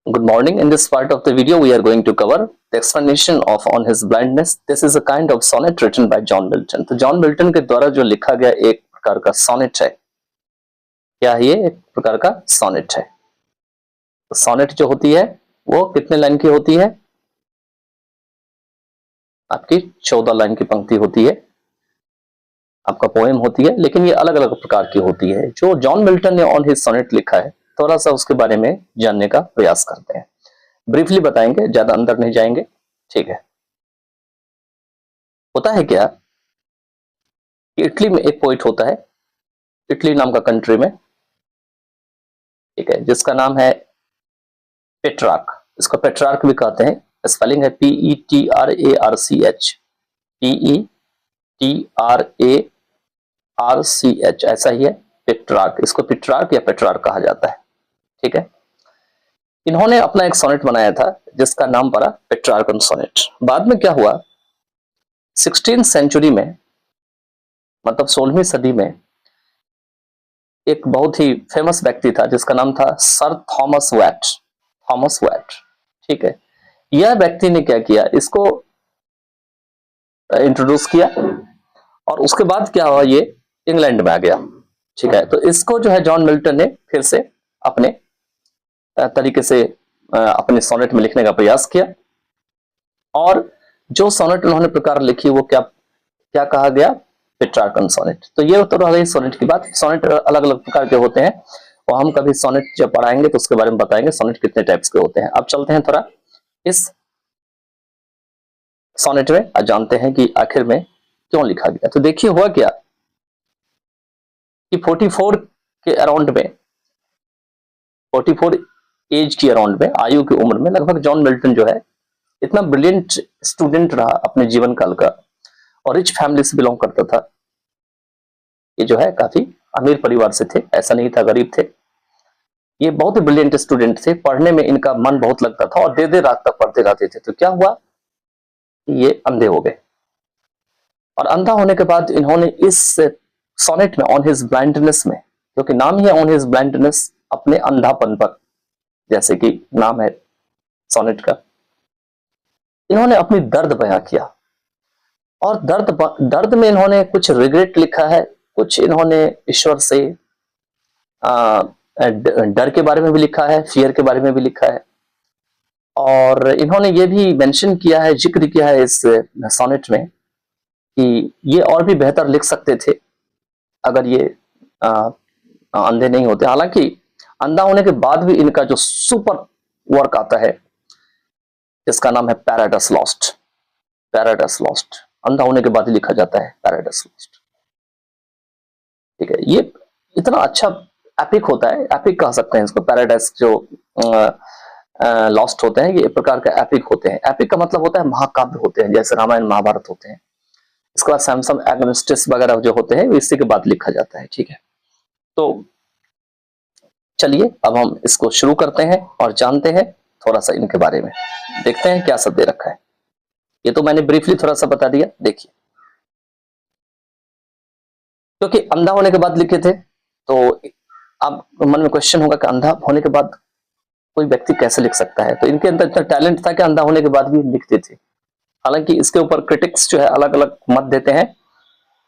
Good morning. In this part of the video, we are going to cover the explanation of On His Blindness. This is a kind of sonnet written by John Milton. तो John Milton के द्वारा जो लिखा गया एक प्रकार का sonnet है। क्या है ये? एक प्रकार का सोनेट है। तो सोनेट जो होती है वो कितने लाइन की होती है? आपकी 14 लाइन की पंक्ति होती है, आपका पोएम होती है, लेकिन ये अलग अलग प्रकार की होती है। जो जॉन मिल्टन ने ऑन हिज सोनेट लिखा है, थोड़ा सा उसके बारे में जानने का प्रयास करते हैं। ब्रीफली बताएंगे, ज्यादा अंदर नहीं जाएंगे, ठीक है। होता है क्या, इटली में एक पोइट होता है, इटली नाम का कंट्री में, ठीक है, जिसका नाम है पेट्रार्क। इसको पेट्रार्क भी कहते हैं। स्पेलिंग है PETRARCH, PETRARCH, ऐसा ही है पेट्रार्क। इसको पेट्रार्क या पेट्रार्क कहा जाता है, ठीक है। इन्होंने अपना एक सोनेट बनाया था जिसका नाम पड़ा पेट्रार्कन सोनेट। बाद में क्या हुआ, 16th सेंचुरी में, मतलब 16वीं सदी में, एक बहुत ही फेमस व्यक्ति था जिसका नाम था Sir Thomas Wyatt. Thomas Wyatt, ठीक है। यह व्यक्ति ने क्या किया, इसको इंट्रोड्यूस किया और उसके बाद क्या हुआ, ये इंग्लैंड में आ गया, ठीक है। तो इसको जो है जॉन मिल्टन ने फिर से अपने तरीके से अपने सोनेट में लिखने का प्रयास किया, और जो सोनेट उन्होंने प्रकार लिखी वो क्या क्या कहा गया, पेट्रार्कन सोनेट। तो ये तो रह गई सोनेट की बात। सोनेट अलग अलग प्रकार के होते हैं और हम कभी सोनेट जब पढ़ाएंगे तो उसके बारे में बताएंगे सोनेट कितने टाइप्स के होते हैं। अब चलते हैं थोड़ा इस सोनेट में और जानते हैं कि आखिर में क्यों लिखा गया। तो देखिए हुआ क्या कि 44 के अराउंड में, 44 एज की अराउंड में, आयु की उम्र में लगभग जॉन मिल्टन जो है इतना ब्रिलियंट स्टूडेंट रहा अपने जीवन काल का, और रिच फैमिली से बिलोंग करता था। ये जो है काफी अमीर परिवार से थे, ऐसा नहीं था गरीब थे। ये बहुत ही ब्रिलियंट स्टूडेंट थे, पढ़ने में इनका मन बहुत लगता था और देर देर रात तक पढ़ते रहते थे। तो क्या हुआ, ये अंधे हो गए, और अंधा होने के बाद इन्होंने इस सोनेट में ऑन हिज ब्लाइंडनेस में, क्योंकि नाम ही है ऑन हिज ब्लाइंडनेस, अपने अंधापन पर, जैसे कि नाम है सोनेट का, इन्होंने अपनी दर्द बयां किया। और दर्द में इन्होंने कुछ रिग्रेट लिखा है, कुछ इन्होंने ईश्वर से डर के बारे में भी लिखा है, फियर के बारे में भी लिखा है, और इन्होंने ये भी मेंशन किया है, जिक्र किया है इस सोनेट में कि ये और भी बेहतर लिख सकते थे अगर ये अंधे नहीं होते। हालांकि अंधा होने के बाद भी इनका जो सुपर वर्क आता है इसका नाम है पैराडाइस लॉस्ट। पैराडाइस लॉस्ट अंधा होने के बाद ही लिखा जाता है, पैराडाइस लॉस्ट, ठीक है। ये इतना अच्छा एपिक होता है, एपिक कह सकते हैं इसको। पैराडाइस जो लॉस्ट होते हैं ये एक प्रकार का एपिक होते हैं। एपिक का मतलब होता है महाकाव्य होते हैं, जैसे रामायण महाभारत होते हैं। इसके बाद सैमसंग एग्नेस्टिस वगैरह जो होते हैं इसी के बाद लिखा जाता है, ठीक है। तो चलिए अब हम इसको शुरू करते हैं और जानते हैं थोड़ा सा इनके बारे में, देखते हैं क्या सब दे रखा है। ये तो मैंने ब्रीफली थोड़ा सा बता दिया। देखिए, क्योंकि अंधा होने के बाद लिखे थे, तो अब मन में क्वेश्चन होगा कि अंधा होने के बाद कोई व्यक्ति कैसे लिख सकता है। तो इनके अंदर इतना टैलेंट था कि अंधा होने के बाद भी लिखते थे। हालांकि इसके ऊपर क्रिटिक्स जो है अलग अलग मत देते हैं,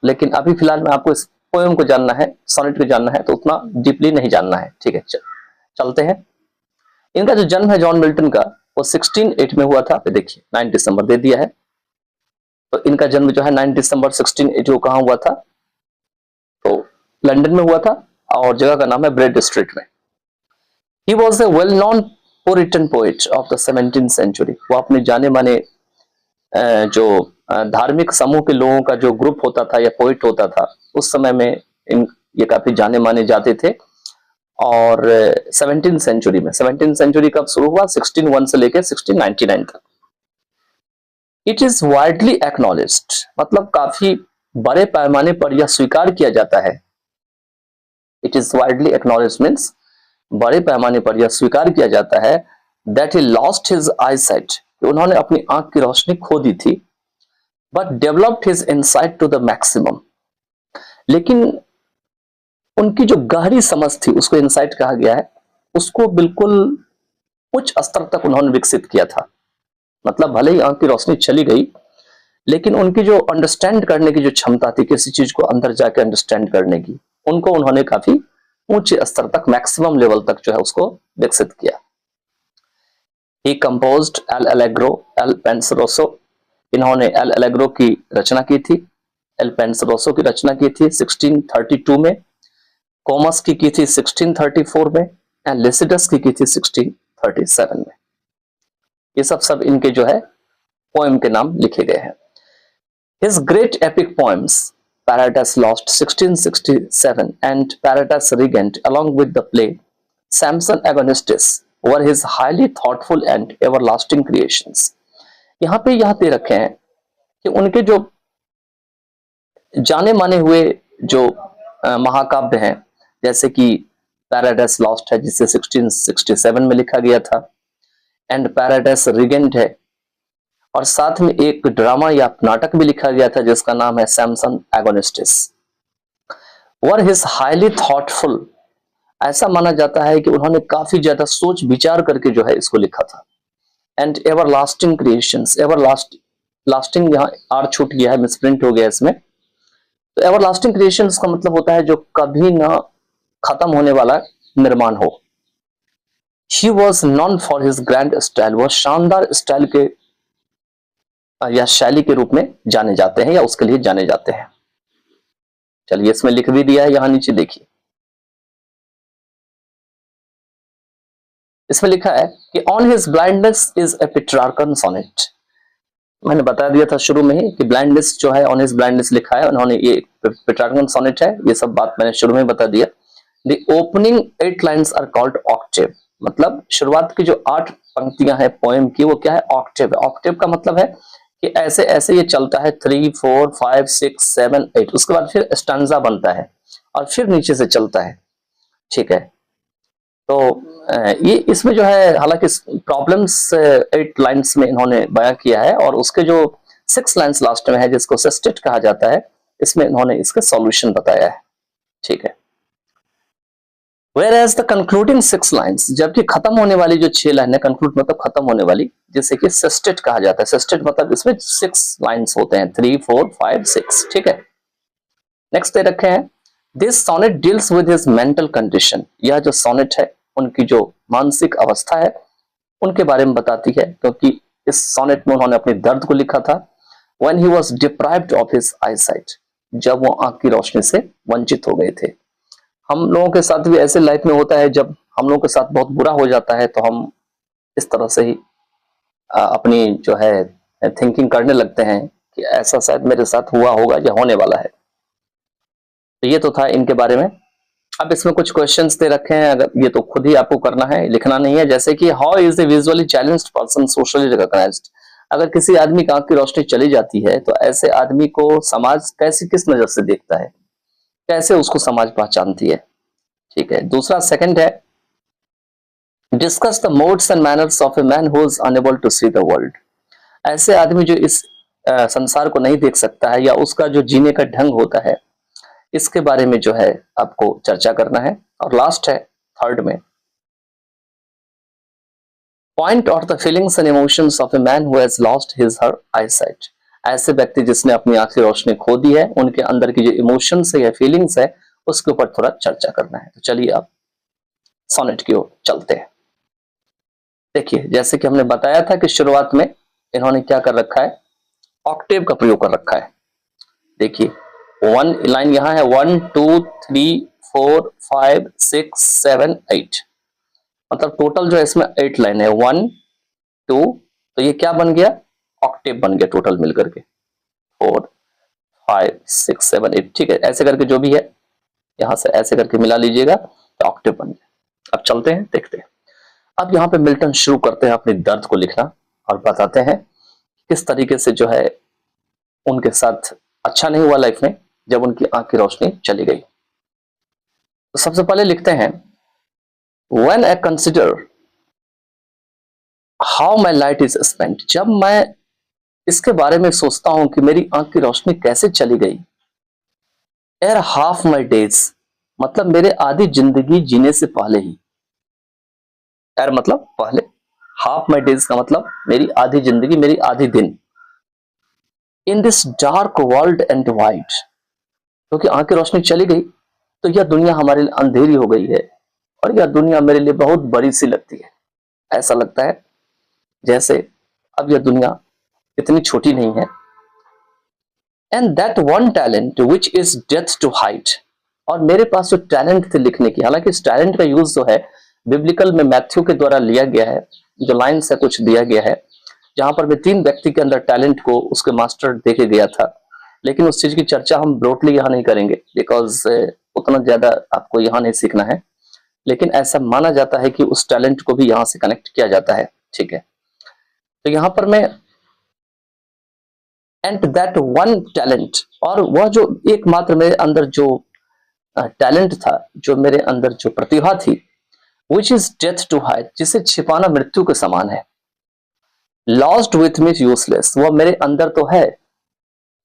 लेकिन अभी फिलहाल में आपको इस पोएम को जानना है, सोनेट को जानना है, तो उतना डीपली नहीं जानना है, ठीक है। चलते हैं। इनका जो जन्म है जॉन मिल्टन का वो 1608 में हुआ था। देखिए 9 दिसंबर दे दिया है, तो इनका जन्म जो है 9 दिसंबर 1680 को कहाँ हुआ था, तो लंदन में हुआ था, और जगह का नाम है ब्रेड स्ट्रीट में। He was a well known Puritan poet of the 17th century. वो अपने जाने माने जो धार्मिक समूह के लोगों का जो ग्रुप होता था या पोइट होता था, उस समय में ये काफी जाने माने जाते थे। और 17th सेंचुरी में, 17th सेंचुरी कब शुरू हुआ, 1601 से लेकर 1699 तक। इट इज वाइडली एक्नॉलेज्ड, मतलब काफी बड़े पैमाने पर यह स्वीकार किया जाता है। It is widely acknowledged means बड़े पैमाने पर यह स्वीकार किया जाता है that he lost his eyesight, उन्होंने अपनी आंख की रोशनी खो दी थी, but developed his insight to the maximum. लेकिन उनकी जो गहरी समझ थी, उसको इनसाइट कहा गया है, उसको बिल्कुल उच्च स्तर तक उन्होंने विकसित किया था। मतलब भले ही आंख की रोशनी चली गई, लेकिन उनकी जो अंडरस्टैंड करने की जो क्षमता थी, किसी चीज को अंदर जाके अंडरस्टैंड करने की, उनको उन्होंने काफी ऊंचे स्तर तक, मैक्सिमम लेवल तक जो है उसको विकसित किया। ही कंपोज्ड एल एलेग्रो एल पेंसरोसो, इन्होंने एल एलेग्रो की रचना की थी, एल पेंसरोसो की रचना की थी 1632 में, कॉमस की थी 1634 में, एंड लिसिडस की थी 1637 में। ये सब इनके जो है पोएम के नाम लिखे गए हैं। His great epic poems, Paradise Lost 1667 and Paradise Regent, along with the play Samson Agonistes, were his highly thoughtful and everlasting creations. यहाँ पे यहाँ दे रखे हैं कि उनके जो जाने माने हुए जो महाकाव्य हैं, जैसे कि पैराडाइस लॉस्ट है जिसे 1667 में लिखा गया था, एंड पैराडाइस रिगेंट है, और साथ में एक ड्रामा या नाटक भी लिखा गया था जिसका नाम है Samson Agonistes. Were his highly thoughtful, ऐसा माना जाता है कि उन्होंने काफी ज्यादा सोच विचार करके जो है इसको लिखा था। And ever lasting creations, ever lasting यहाँ आर छूट गया है, मिसप्रिंट हो गया इसमें। तो एवर लास्टिंग क्रिएशंस का मतलब होता है जो कभी ना खत्म होने वाला निर्माण हो। He was non for his grand style, वह शानदार स्टाइल के या शैली के रूप में जाने जाते हैं या उसके लिए जाने जाते हैं। चलिए इसमें लिख भी दिया है, यहां नीचे देखिए, इसमें लिखा है कि on his blindness is a Petrarchan sonnet. मैंने बता दिया था शुरू में ही कि ब्लाइंडनेस जो है, ऑन हिज ब्लाइंडनेस लिखा है उन्होंने, ये पेट्रार्कन सोनेट है, ये सब बात मैंने शुरू में बता दिया। The opening 8 lines are called octave, मतलब शुरुआत की जो 8 पंक्तियां हैं पोएम की वो क्या है, ऑक्टेव। ऑक्टेव का मतलब है कि ऐसे ऐसे ये चलता है 3 4 5 6 7 8, उसके बाद फिर स्टैंजा बनता है और फिर नीचे से चलता है। ठीक है, तो ये इसमें जो है हालांकि प्रॉब्लम्स 8 लाइन्स में इन्होंने बयां किया है, और उसके जो 6 लाइन्स लास्ट में है जिसको सेस्टेट कहा जाता है, इसमें इन्होंने इसका सॉल्यूशन बताया है। ठीक है, Whereas the concluding 6 lines, जबकि खत्म होने वाली जो 6 लाइन है, कंक्लूड मतलब खत्म होने वाली, जिसे कि सेस्टेट कहा जाता है। सेस्टेट मतलब इसमें 6 लाइन्स होते हैं, 3 4 5 6। ठीक है, नेक्स्ट दे रखे हैं, this sonnet deals with his mental condition. यह जो सोनेट है उनकी जो मानसिक अवस्था है उनके बारे में बताती है, क्योंकि इस सोनेट में उन्होंने अपने दर्द को लिखा था। When he was deprived of his eyesight, जब वो आंख की रोशनी से वंचित हो गए थे। हम लोगों के साथ भी ऐसे लाइफ में होता है, जब हम लोगों के साथ बहुत बुरा हो जाता है तो हम इस तरह से ही अपनी जो है थिंकिंग करने लगते हैं कि ऐसा शायद मेरे साथ हुआ होगा या होने वाला है। तो ये तो था इनके बारे में। अब इसमें कुछ क्वेश्चंस दे रखे हैं, अगर ये तो खुद ही आपको करना है, लिखना नहीं है। जैसे कि how is a visually challenged person socially recognised. अगर किसी आदमी की आंख की रोशनी चली जाती है तो ऐसे आदमी को समाज कैसी किस नजर से देखता है, कैसे उसको समाज पहचानती है। ठीक है, दूसरा सेकंड है, discuss the modes and manners of a man who is unable to see the world. ऐसे आदमी जो इस संसार को नहीं देख सकता है या उसका जो जीने का ढंग होता है, इसके बारे में जो है आपको चर्चा करना है। और लास्ट है थर्ड में, point out the feelings and emotions of a man who has lost his her eyesight. ऐसे व्यक्ति जिसने अपनी आंख की रोशनी खो दी है, उनके अंदर की जो इमोशंस है या फीलिंग्स है उसके ऊपर थोड़ा चर्चा करना है। तो चलिए आप सोनेट की ओर चलते हैं। देखिए, जैसे कि हमने बताया था कि शुरुआत में इन्होंने क्या कर रखा है, ऑक्टेव का प्रयोग कर रखा है। देखिए, 1 लाइन यहां है, 1 2 3 4 5 6 7 8, मतलब टोटल जो है इसमें 8 लाइन है, 1 2, तो ये क्या बन गया, ऑक्टेव बन गया टोटल मिलकर के 4 5 6 7 8। ठीक है, ऐसे करके जो भी है यहां से ऐसे करके मिला लीजिएगा तो ऑक्टेव बन गया। अब चलते हैं, देखते हैं। अब यहाँ पे मिल्टन शुरू करते हैं अपने दर्द को लिखना और बताते हैं किस तरीके से जो है उनके साथ अच्छा नहीं हुआ लाइफ में जब उनकी आंख की रोशनी चली गई। तो सबसे पहले लिखते हैं, When I consider how my light is spent, जब मैं इसके बारे में सोचता हूं कि मेरी आंख की रोशनी कैसे चली गई। एर हाफ माई डेज, मतलब मेरे आधी जिंदगी जीने से पहले ही, एर मतलब पहले, हाफ माई डेज का मतलब मेरी आधी जिंदगी, मेरी आधी दिन। In this dark world and white, क्योंकि आंख की रोशनी चली गई तो यह दुनिया हमारे लिए अंधेरी हो गई है और यह दुनिया मेरे लिए बहुत बड़ी सी लगती है। ऐसा लगता है जैसे अब यह दुनिया इतनी छोटी नहीं है। And that one talent which is death to hide, और मेरे पास जो टैलेंट थे लिखने की, हालांकि इस टैलेंट का यूज जो है बिब्लिकल में मैथ्यू के द्वारा लिया गया है, जो लाइन से कुछ दिया गया है, जहां पर मैं 3 व्यक्ति के अंदर टैलेंट को उसके मास्टर देखे गया था। लेकिन उस चीज की चर्चा हम ब्रॉडली यहाँ नहीं करेंगे, बिकॉज उतना ज्यादा आपको यहाँ नहीं सीखना है। लेकिन ऐसा माना जाता है कि उस टैलेंट को भी यहाँ से कनेक्ट किया जाता है, ठीक है। तो यहाँ पर मैं एंड दैट वन टैलेंट, और वह जो एकमात्र मेरे अंदर जो टैलेंट था, जो मेरे अंदर जो प्रतिभा थी, which is death to hide, जिसे छिपाना मृत्यु के समान है। लॉस्ट विथ मी यूजलेस, वह मेरे अंदर तो है,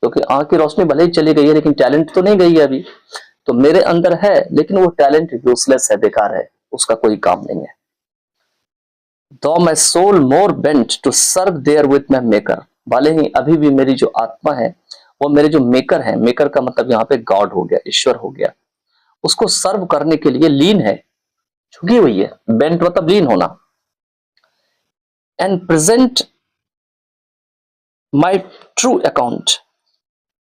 क्योंकि आंख की रोशनी भले ही चली गई है लेकिन टैलेंट तो नहीं गई है अभी, तो मेरे अंदर है, लेकिन वो टैलेंट यूजलेस है, बेकार है, उसका कोई काम नहीं है। Though my soul more bent to serve therewith my maker, भले ही अभी भी मेरी जो आत्मा है वो मेरे जो मेकर है, मेकर का मतलब यहाँ पे गॉड हो गया, ईश्वर हो गया, उसको सर्व करने के लिए लीन है, झुकी हुई है। बेंट मतलब लीन होना। And present my true account,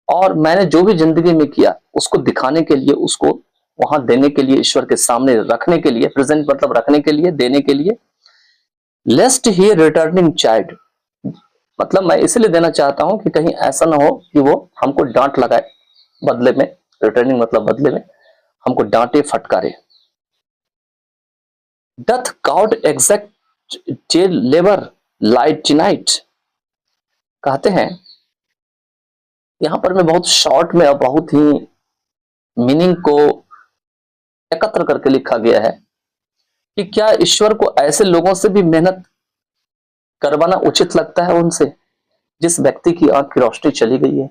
और मैंने जो भी जिंदगी में किया उसको दिखाने के लिए, उसको वहां देने के लिए, ईश्वर के सामने रखने के लिए, प्रेजेंट मतलब रखने के लिए, देने के लिए। लेस्ट ही रिटर्निंग चाइल्ड, मतलब मैं इसलिए देना चाहता हूं कि कहीं ऐसा ना हो कि वो हमको डांट लगाए बदले में, रिटर्निंग मतलब बदले में हमको डांटे फटकारे। Doth God exact jail labour light tonight, कहते हैं यहां पर मैं बहुत शॉर्ट में और बहुत ही मीनिंग को एकत्र करके लिखा गया है कि क्या ईश्वर को ऐसे लोगों से भी मेहनत करवाना उचित लगता है उनसे, जिस व्यक्ति की आंख की रोशनी चली गई है,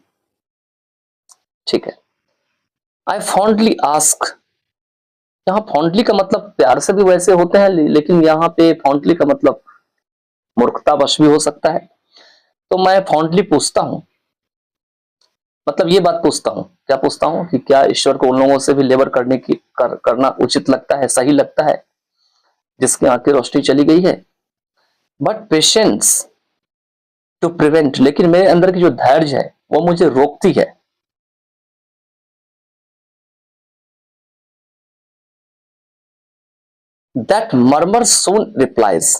ठीक है। आई फॉन्डली आस्क, यहाँ फॉन्डली का मतलब प्यार से भी वैसे होते हैं, लेकिन यहाँ पे फॉन्डली का मतलब मूर्खतावश भी हो सकता है। तो मैं फॉन्डली पूछता हूं, मतलब ये बात पूछता हूं, क्या पूछता हूं कि क्या ईश्वर को उन लोगों से भी लेबर करने की करना उचित लगता है, सही लगता है, जिसकी आंख की रोशनी चली गई है। बट पेशेंस टू प्रिवेंट, लेकिन मेरे अंदर की जो धैर्य है वो मुझे रोकती है। दैट मर्मर सून रिप्लाइज,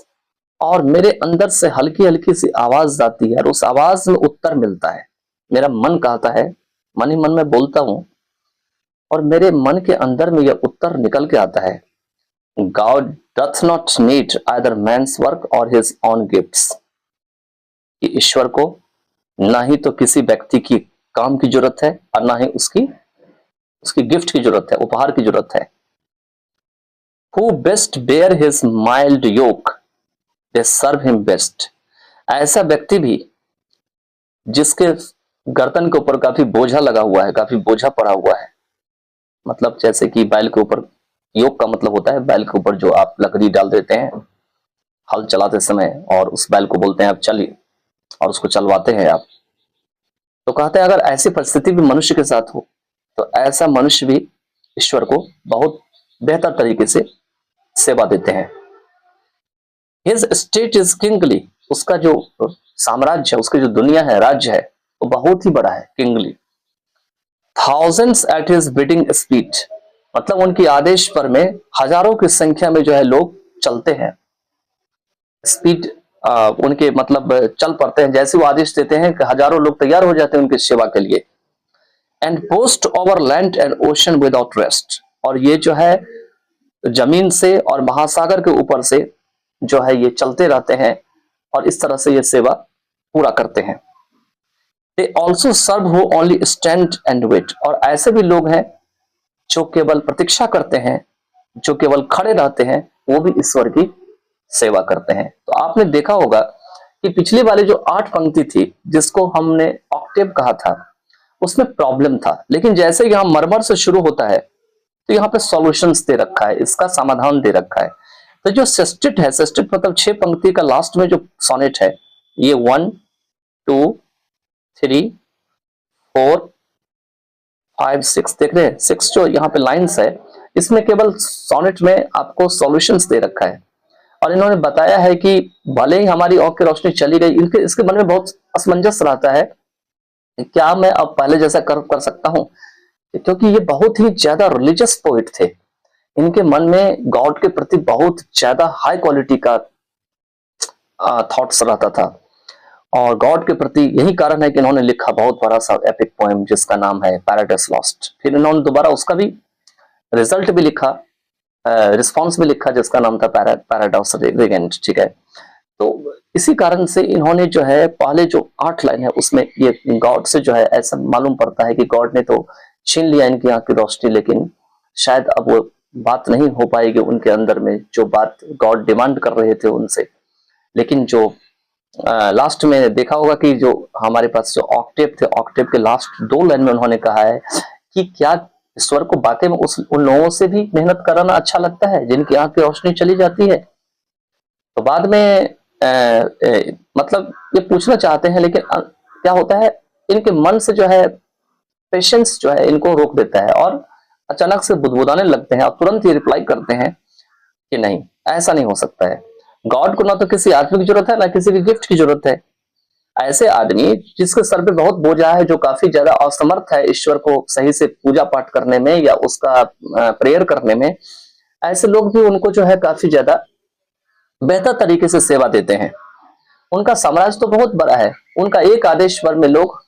और मेरे अंदर से हल्की हल्की सी आवाज आती है और उस आवाज में उत्तर मिलता है। मेरा मन कहता है, मन ही मन में बोलता हूं और मेरे मन के अंदर में यह उत्तर निकल के आता है, God doth not need either man's work or his own gifts, कि ईश्वर को ना ही तो किसी व्यक्ति की काम की जरूरत है और ना ही उसकी गिफ्ट की जरूरत है, उपहार की जरूरत है। Who best bear his mild yoke, they serve him best, ऐसा व्यक्ति भी जिसके गर्दन के ऊपर काफी बोझा लगा हुआ है, काफी बोझा पड़ा हुआ है, मतलब जैसे कि बैल के ऊपर, योक का मतलब होता है बैल के ऊपर जो आप लकड़ी डाल देते हैं हल चलाते समय, और उस बैल को बोलते हैं आप चलिए, और उसको चलवाते हैं आप। तो कहते हैं अगर ऐसी परिस्थिति भी मनुष्य के साथ हो तो ऐसा मनुष्य भी ईश्वर को बहुत बेहतर तरीके से सेवा देते हैं। His state is kingly, उसका जो साम्राज्य है, उसकी जो दुनिया है, राज्य है, वो बहुत ही बड़ा है, kingly. Thousands at his bidding speed, मतलब उनकी आदेश पर में हजारों की संख्या में जो है लोग चलते हैं। स्पीड उनके मतलब चल पड़ते हैं, जैसे वो आदेश देते हैं कि हजारों लोग तैयार हो जाते हैं उनकी सेवा के लिए। And post over land and ocean without rest, और ये जो है जमीन से और महासागर के ऊपर से जो है ये चलते रहते हैं और इस तरह से ये सेवा पूरा करते हैं। They also serve who only stand and wait, और ऐसे भी लोग हैं जो केवल प्रतीक्षा करते हैं, जो केवल खड़े रहते हैं, वो भी ईश्वर की सेवा करते हैं। तो आपने देखा होगा कि पिछली वाली जो 8 पंक्ति थी जिसको हमने ऑक्टेव कहा था, उसमें प्रॉब्लम था, लेकिन जैसे यहां मरमर से शुरू होता है तो यहाँ पे सॉल्यूशंस दे रखा है, इसका समाधान दे रखा है। तो जो सेस्टेट है, सेस्टेट मतलब 6 पंक्ति का लास्ट में जो सोनेट है, ये 1 2 3 4 5 6 देख रहे हैं, 6 जो यहाँ पे लाइंस है, इसमें केवल सोनेट में आपको सॉल्यूशंस दे रखा है। और इन्होंने बताया है कि भले ही हमारी आंख की रोशनी चली गई, इनके इसके मन में बहुत असमंजस रहता है, क्या मैं अब पहले जैसा कर सकता हूँ, क्योंकि ये बहुत ही ज्यादा रिलीजियस पोइट थे। इनके मन में गॉड के प्रति बहुत ज्यादा हाई क्वालिटी का थॉट्स रहता था, और गॉड के प्रति यही कारण है कि इन्होंने लिखा बहुत बड़ा सा एपिक पोएम जिसका नाम है पैराडाइस लॉस्ट। फिर इन्होंने दोबारा उसका भी रिजल्ट भी लिखा, रिस्पॉन्स भी लिखा, जिसका नाम था पैराडाइस रिगेंट। ठीक है, तो इसी कारण से इन्होंने जो है पहले जो 8 लाइन है उसमें ये गॉड से जो है ऐसा मालूम पड़ता है कि गॉड ने तो छीन लिया इनकी आंख की रोशनी, लेकिन शायद अब वो बात नहीं हो पाएगी उनके अंदर में जो बात गॉड डिमांड कर रहे थे उनसे। लेकिन जो लास्ट में देखा होगा कि जो हमारे पास जो ऑक्टेव थे, ऑक्टेव के लास्ट 2 लाइन में उन्होंने कहा है कि क्या ईश्वर को वाकई में उन लोगों से भी मेहनत कराना अच्छा लगता है जिनकी आंख की रोशनी चली जाती है। तो बाद में मतलब ये पूछना चाहते हैं, लेकिन क्या होता है, इनके मन से जो है पेशेंस जो है इनको रोक देता है, और अचानक से बुदबुदाने लगते हैं और तुरंत ही रिप्लाई करते हैं कि नहीं, ऐसा नहीं हो सकता है। गॉड को ना तो किसी आदमी की जरूरत है, ना किसी की गिफ्ट की जरूरत है। ऐसे आदमी जिसके सर पे बहुत बोझा है, जो काफी ज्यादा असमर्थ है ईश्वर को सही से पूजा पाठ करने में या उसका प्रेयर करने में, ऐसे लोग भी उनको जो है काफी ज्यादा बेहतर तरीके से सेवा देते हैं। उनका साम्राज्य तो बहुत बड़ा है, उनका एक आदेश पर में लोग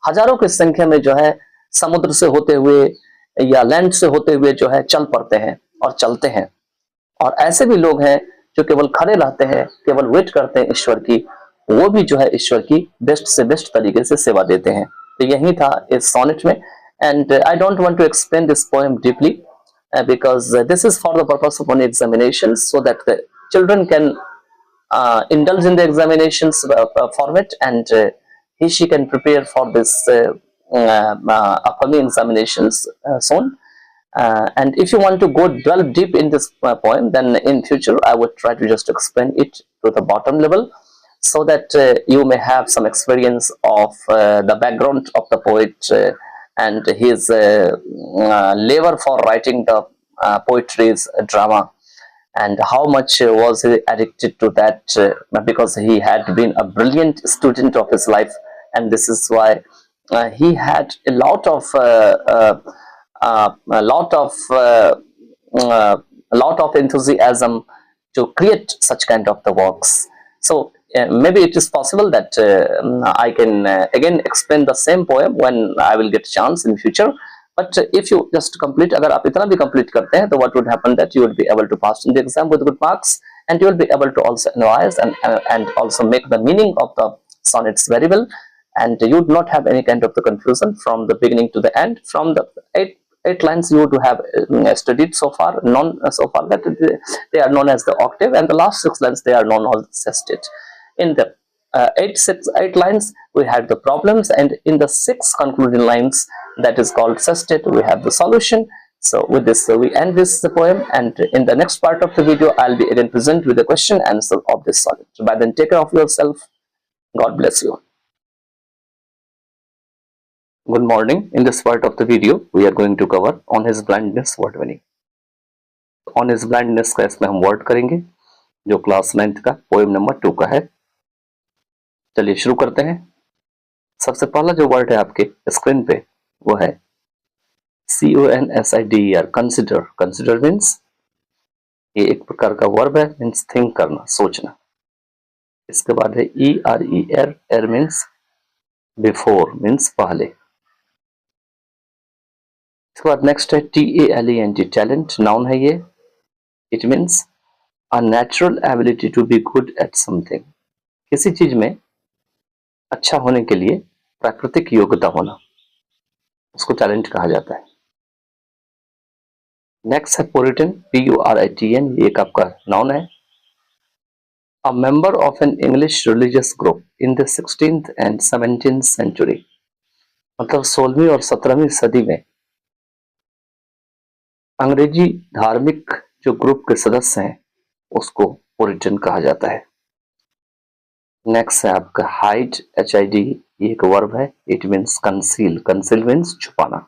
हजारों की संख्या में जो है समुद्र से होते हुए या लैंड से होते हुए जो है चल पड़ते हैं और चलते हैं। और ऐसे भी लोग हैं जो केवल खड़े रहते हैं, केवल वेट करते हैं ईश्वर की, वो भी जो है ईश्वर की बेस्ट से बेस्ट तरीके से सेवा देते हैं। तो यही था इस सोनेट में। And I don't want to explain this poem deeply because this is for the purpose of an examination, so that the children can indulge in the examinations format, and she can prepare for this upcoming examinations soon. And if you want to go delve deep in this poem, then in future I would try to just explain it to the bottom level, so that you may have some experience of the background of the poet and his labor for writing the poetry's drama, and how much was he addicted to that, because he had been a brilliant student of his life, and this is why he had a lot of enthusiasm to create such kind of the works. So maybe it is possible that I can again explain the same poem when I will get chance in future. But if you just complete, अगर आप इतना भी complete करते हैं, तो what would happen that you will be able to pass in the exam with good marks, and you will be able to also analyze and also make the meaning of the sonnets very well, and you would not have any kind of the confusion from the beginning to the end. From the eight lines you would have studied so far, that they are known as the octave, and the last 6 lines they are known as sestet. In the 8 lines we had the problems, and in the 6 concluding lines, that is called sestet, we have the solution. So with this we end this poem, and in the next part of the video I'll be again present with the question answer of this sonnet. So by then, take care of yourself. God bless you. Good morning. In this part of the video we are going to cover on his blindness word winning. On his blindness का इसमें हम word करेंगे, जो class 9th का poem number 2 का है। चलिए शुरू करते हैं। सबसे पहला जो वर्ड है आपके स्क्रीन पे वो है CONSIDER, कंसिडर। कंसिडर मीन्स ये एक प्रकार का वर्ब है, मीन्स थिंक करना, सोचना। इसके बाद है ERER, एर मीन्स बिफोर, मीन्स पहले। इसके बाद नेक्स्ट है TALENT, टैलेंट, नाउन है ये। It means a natural ability to be good at something, किसी चीज में अच्छा होने के लिए प्राकृतिक योग्यता होना, उसको टैलेंट कहा जाता है। नेक्स्ट है पुरिटन, PURITN, ये एक आपका नाउन है। A member of an English religious group in the 16th and 17th century, मतलब 16वीं और 17वीं सदी में अंग्रेजी धार्मिक जो ग्रुप के सदस्य हैं उसको पुरिटन कहा जाता है। नेक्स्ट है आपका हाइड, HID, ये एक वर्ब है, it means conceal, conceal means छुपाना।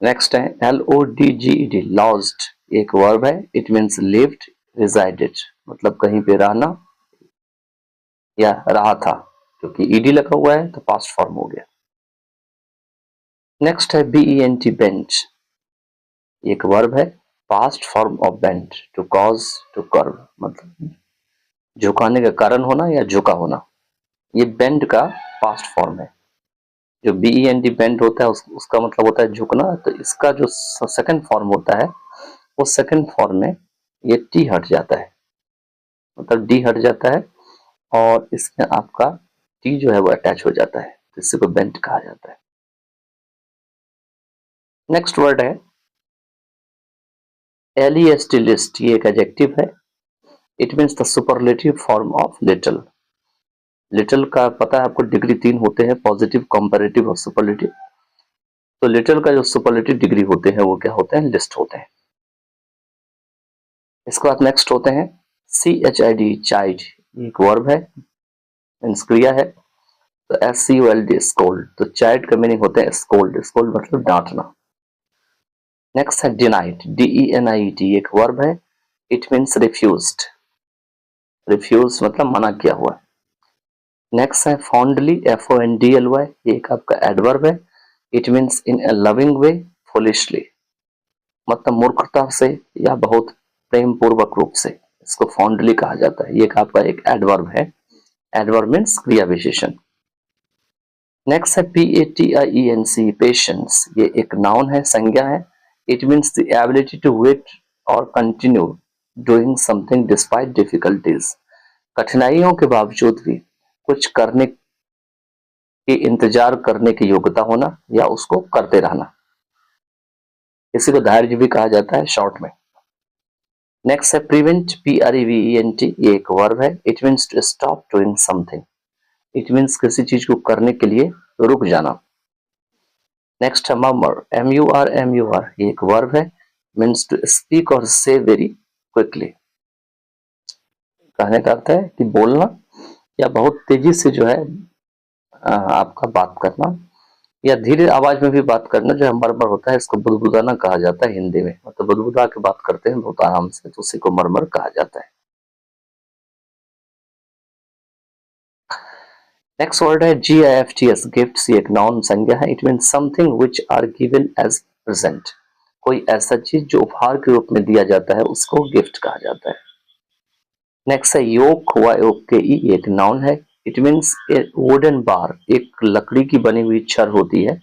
नेक्स्ट है LODGED, लॉस्ट, एक वर्ब है, इट मीन्स लिव्ड, रिजाइडेड, मतलब कहीं पे रहना या रहा था, क्योंकि ईडी लगा हुआ है तो पास्ट फॉर्म हो गया। नेक्स्ट है BENT, बेंट, एक वर्ब है, past form of bent, to cause, to curve, मतलब झुकाने का कारण होना या झुका होना, ये बेंड का पास्ट फॉर्म है। जो BENT बेंड होता है उसका मतलब होता है झुकना, तो इसका जो सेकंड फॉर्म होता है वो सेकंड फॉर्म में ये टी हट जाता है, मतलब डी हट जाता है और इसमें आपका टी जो है वो अटैच हो जाता है, तो इसी को बेंट कहा जाता है। नेक्स्ट वर्ड है LEST, लिस्ट, ये एक एडजेक्टिव है, it means the superlative form of little. Little का पता है आपको डिग्री 3 होते हैं, पॉजिटिव, कंपैरेटिव और सुपरलेटिव। तो लिटिल का जो सुपरलेटिव डिग्री होते हैं वो क्या होते हैं, लिस्ट होते हैं। इसके बाद नेक्स्ट होते हैं CHID, चाइल्ड, एक वर्ब है, मीन्स क्रिया है। तो SCOLD, स्कोल्ड, तो चाइल्ड का मीनिंग होता है स्कोल्ड, स्कोल्ड मतलब डांटना। नेक्स्ट है डिनाइट, DENIET, एक वर्ब है, इट मीन्स रिफ्यूज्ड, रिफ्यूज मतलब मना किया हुआ। नेक्स्ट है फॉन्डली, FONDLY, ये एक आपका एडवर्ब है, it means in A loving way, foolishly, मतलब मूर्खता से या बहुत प्रेम पूर्वक रूप से, इसको फॉन्डली कहा जाता है। ये एक आपका एक एडवर्ब है, एडवर्ब मीन्स क्रिया विशेषण। नेक्स्ट है PATIENC, पेशेंस, ये एक नाउन है, संज्ञा है, it means the ability to wait और continue doing something despite difficulties, कठिनाइयों के बावजूद भी कुछ करने के इंतजार करने की योग्यता होना या उसको करते रहना, इसी को धैर्य भी कहा जाता है शॉर्ट में। नेक्स्ट है प्रिवेंट, PREVENT, ये एक वर्ब है, it means to stop doing something, it means किसी चीज को करने के लिए रुक जाना। नेक्स्ट है मर्मर, MUR, ये एक वर्ब है, मीन्स टू स्पीक और से वेरी क्विकली, कहने का अर्थ है कि बोलना या बहुत तेजी से जो है आपका बात करना या धीरे आवाज में भी बात करना, जो है मर्मर होता है, इसको बुदबुदाना कहा जाता है हिंदी में, मतलब बुदबुदा के बात करते हैं बहुत आराम से, तो उसी को मर्मर कहा जाता है। नेक्स्ट वर्ड है GIFTS, गिफ्ट्स, एक नाउन संज्ञा है, it means something which are given as present, कोई ऐसा चीज जो उपहार के रूप में दिया जाता है उसको गिफ्ट कहा जाता है। नेक्स्ट है योक, YOKE, एक नाउन है, इट मीन्स ए वुडन बार, एक लकड़ी की बनी हुई छड़ होती है,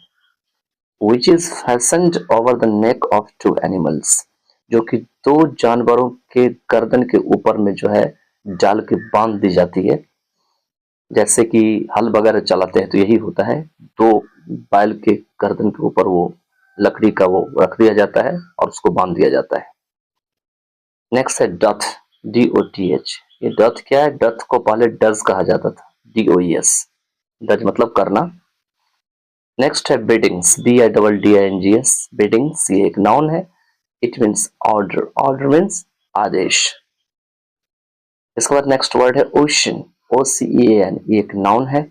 which is fastened over the neck of two animals, जो कि दो जानवरों के गर्दन के ऊपर में जो है डाल के बांध दी जाती है, जैसे कि हल वगैरह चलाते हैं तो यही होता है, दो बैल के गर्दन के ऊपर वो लकड़ी का वो रख दिया जाता है और उसको बांध दिया जाता है। नेक्स्ट है डथ, DOTH, ये डथ क्या है, डथ को पहले डज कहा जाता था, DOES, डज मतलब करना। नेक्स्ट है बिडिंग्स, BIDDINGS, बिडिंग्स, ये एक नाउन है, it means order, order means आदेश। इसके बाद नेक्स्ट वर्ड है ओशन, OCEAN, ये एक नाउन है,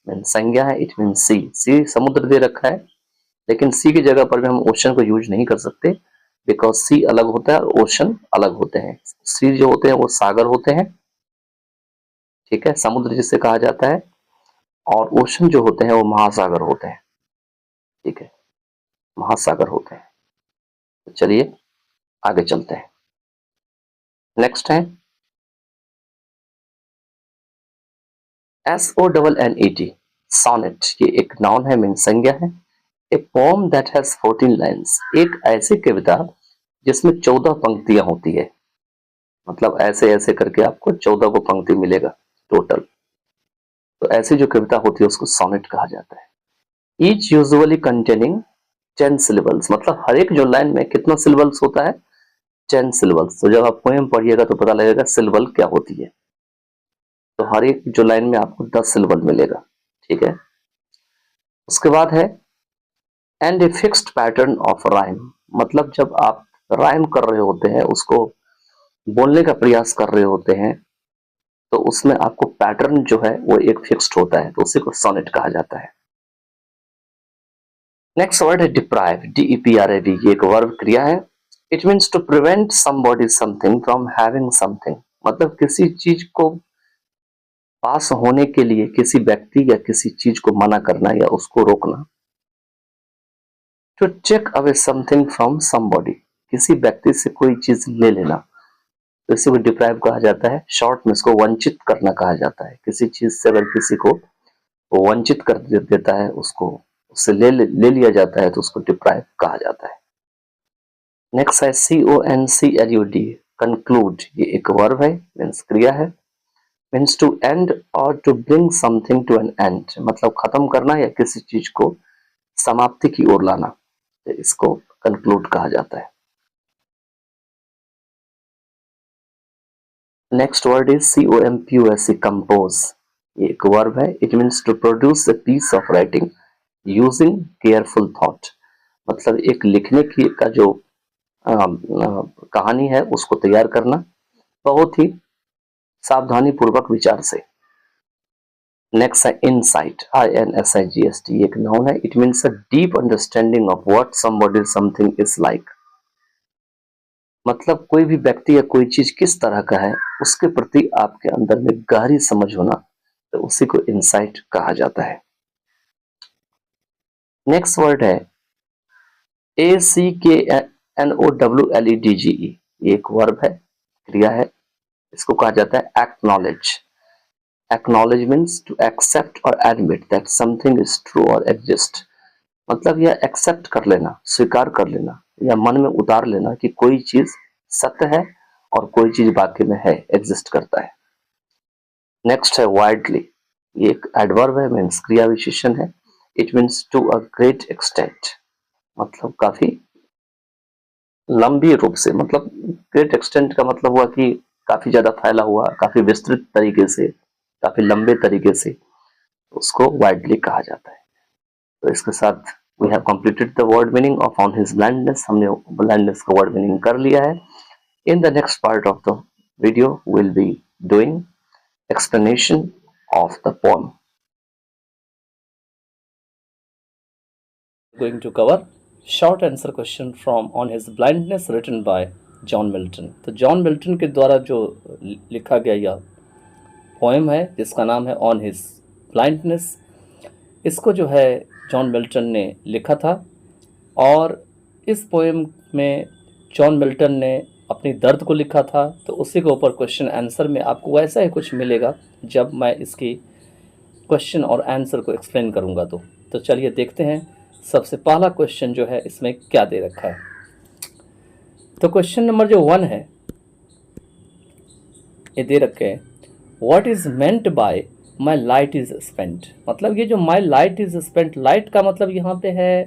संज्ञा है, इट मीन्स सी, सी समुद्र दे रखा है, लेकिन सी की जगह पर भी हम ओशन को यूज नहीं कर सकते, बिकॉज सी अलग होता है और ओशन अलग होते हैं। सी जो होते हैं वो सागर होते हैं, ठीक है, समुद्र जिसे कहा जाता है, और ओशन जो होते हैं वो महासागर होते हैं, ठीक है, महासागर होते हैं। तो चलिए आगे चलते हैं। नेक्स्ट है SONNET, सोनेट, ये एक नाउन है, मीन संज्ञा है, ए पोम दैट हैज 14 लाइन्स, एक ऐसी कविता जिसमें 14 पंक्तियां होती है, मतलब ऐसे ऐसे करके आपको 14 को पंक्ति मिलेगा टोटल, तो ऐसी जो कविता होती है उसको सोनेट कहा जाता है। ईच यूजुअली कंटेनिंग 10 सिलेबल्स, मतलब हर एक जो लाइन में कितना सिलेबल्स होता है, 10 सिलेबल्स। तो जब आप पोएम पढ़िएगा तो पता लगेगा सिलेबल क्या होती है, तो हर एक जो लाइन में आपको 10 सिलेबल मिलेगा, ठीक है। उसके बाद है and a fixed pattern of rhyme, मतलब जब आप राइम कर रहे होते हैं, उसको बोलने का प्रयास कर रहे होते हैं, तो उसमें आपको पैटर्न जो है वो एक फिक्स्ड होता है, तो उसी को सोनेट कहा जाता है। नेक्स्ट वर्ड है डिप्राइव, DEPRIV, ये एक वर्ब क्रिया है। It means to prevent somebody something from having something, मतलब किसी चीज को पास होने के लिए किसी व्यक्ति या किसी चीज को मना करना या उसको रोकना। To take away something from somebody, किसी व्यक्ति से कोई चीज ले लेना, तो इसी को डिप्राइव कहा जाता है। शॉर्ट में इसको वंचित करना कहा जाता है। किसी चीज से अगर किसी को वो वंचित कर देता है, उसको उससे ले लिया जाता है, तो उसको डिप्राइव कहा जाता है। नेक्स्ट है CONCLUD, कंक्लूड, ये एक वर्ब है, मीन्स क्रिया है। मीन्स टू एंड और to bring something to an end, मतलब खत्म करना या किसी चीज को समाप्ति की ओर लाना, तो इसको कंक्लूड कहा जाता है। Next word is COMPOSE, compose, ये एक वर्ब है। It means to produce a piece of writing using careful thought, मतलब एक लिखने की का जो कहानी है उसको तैयार करना बहुत ही सावधानी पूर्वक विचार से। नेक्स्ट है इनसाइट, INSIGHT, एक नाउन है। It means a deep understanding of what somebody something is like, मतलब कोई भी व्यक्ति या कोई चीज किस तरह का है उसके प्रति आपके अंदर में गहरी समझ होना, तो उसी को इनसाइट कहा जाता है। नेक्स्ट वर्ड है ACKNOWLEDGE, ये एक वर्ब है, क्रिया है। इसको कहा जाता है acknowledge. Acknowledge means to accept और admit that something is true और एग्जिस्ट, मतलब यह एक्सेप्ट कर लेना, स्वीकार कर लेना या मन में उतार लेना कि कोई चीज सत्य है और कोई चीज वाकई में है, एग्जिस्ट करता है। नेक्स्ट है वाइडली, ये एक एडवर्ब है, मीन्स क्रिया विशेषण है। It means to a great extent, मतलब काफी लंबी रूप से, मतलब ग्रेट एक्सटेंट का मतलब हुआ कि काफी ज्यादा फैला हुआ, काफी विस्तृत तरीके से, काफी लंबे तरीके से, उसको वाइडली कहा जाता है। तो इसके साथ we have completed the word meaning of on his blindness, हमने ब्लाइंडनेस का वर्ड मीनिंग कर लिया है। In the next part of the video will be doing explanation of the poem. Going to cover short answer question from On His Blindness written by John Milton. तो John Milton के द्वारा जो लिखा गया यह पोएम है जिसका नाम है ऑन हिज ब्लाइंडनेस, इसको जो है जॉन मिल्टन ने लिखा था, और इस पोएम में जॉन मिल्टन ने अपनी दर्द को लिखा था। तो उसी के ऊपर क्वेश्चन आंसर में आपको वैसा ही कुछ मिलेगा जब मैं इसकी क्वेश्चन और आंसर को एक्सप्लेन करूंगा। तो चलिए देखते हैं सबसे पहला क्वेश्चन जो है इसमें क्या दे रखा है। तो क्वेश्चन नंबर जो 1 है, ये दे रखे हैं what is meant by my light is spent, मतलब ये जो माई लाइट इज स्पेंट, लाइट का मतलब यहाँ पे है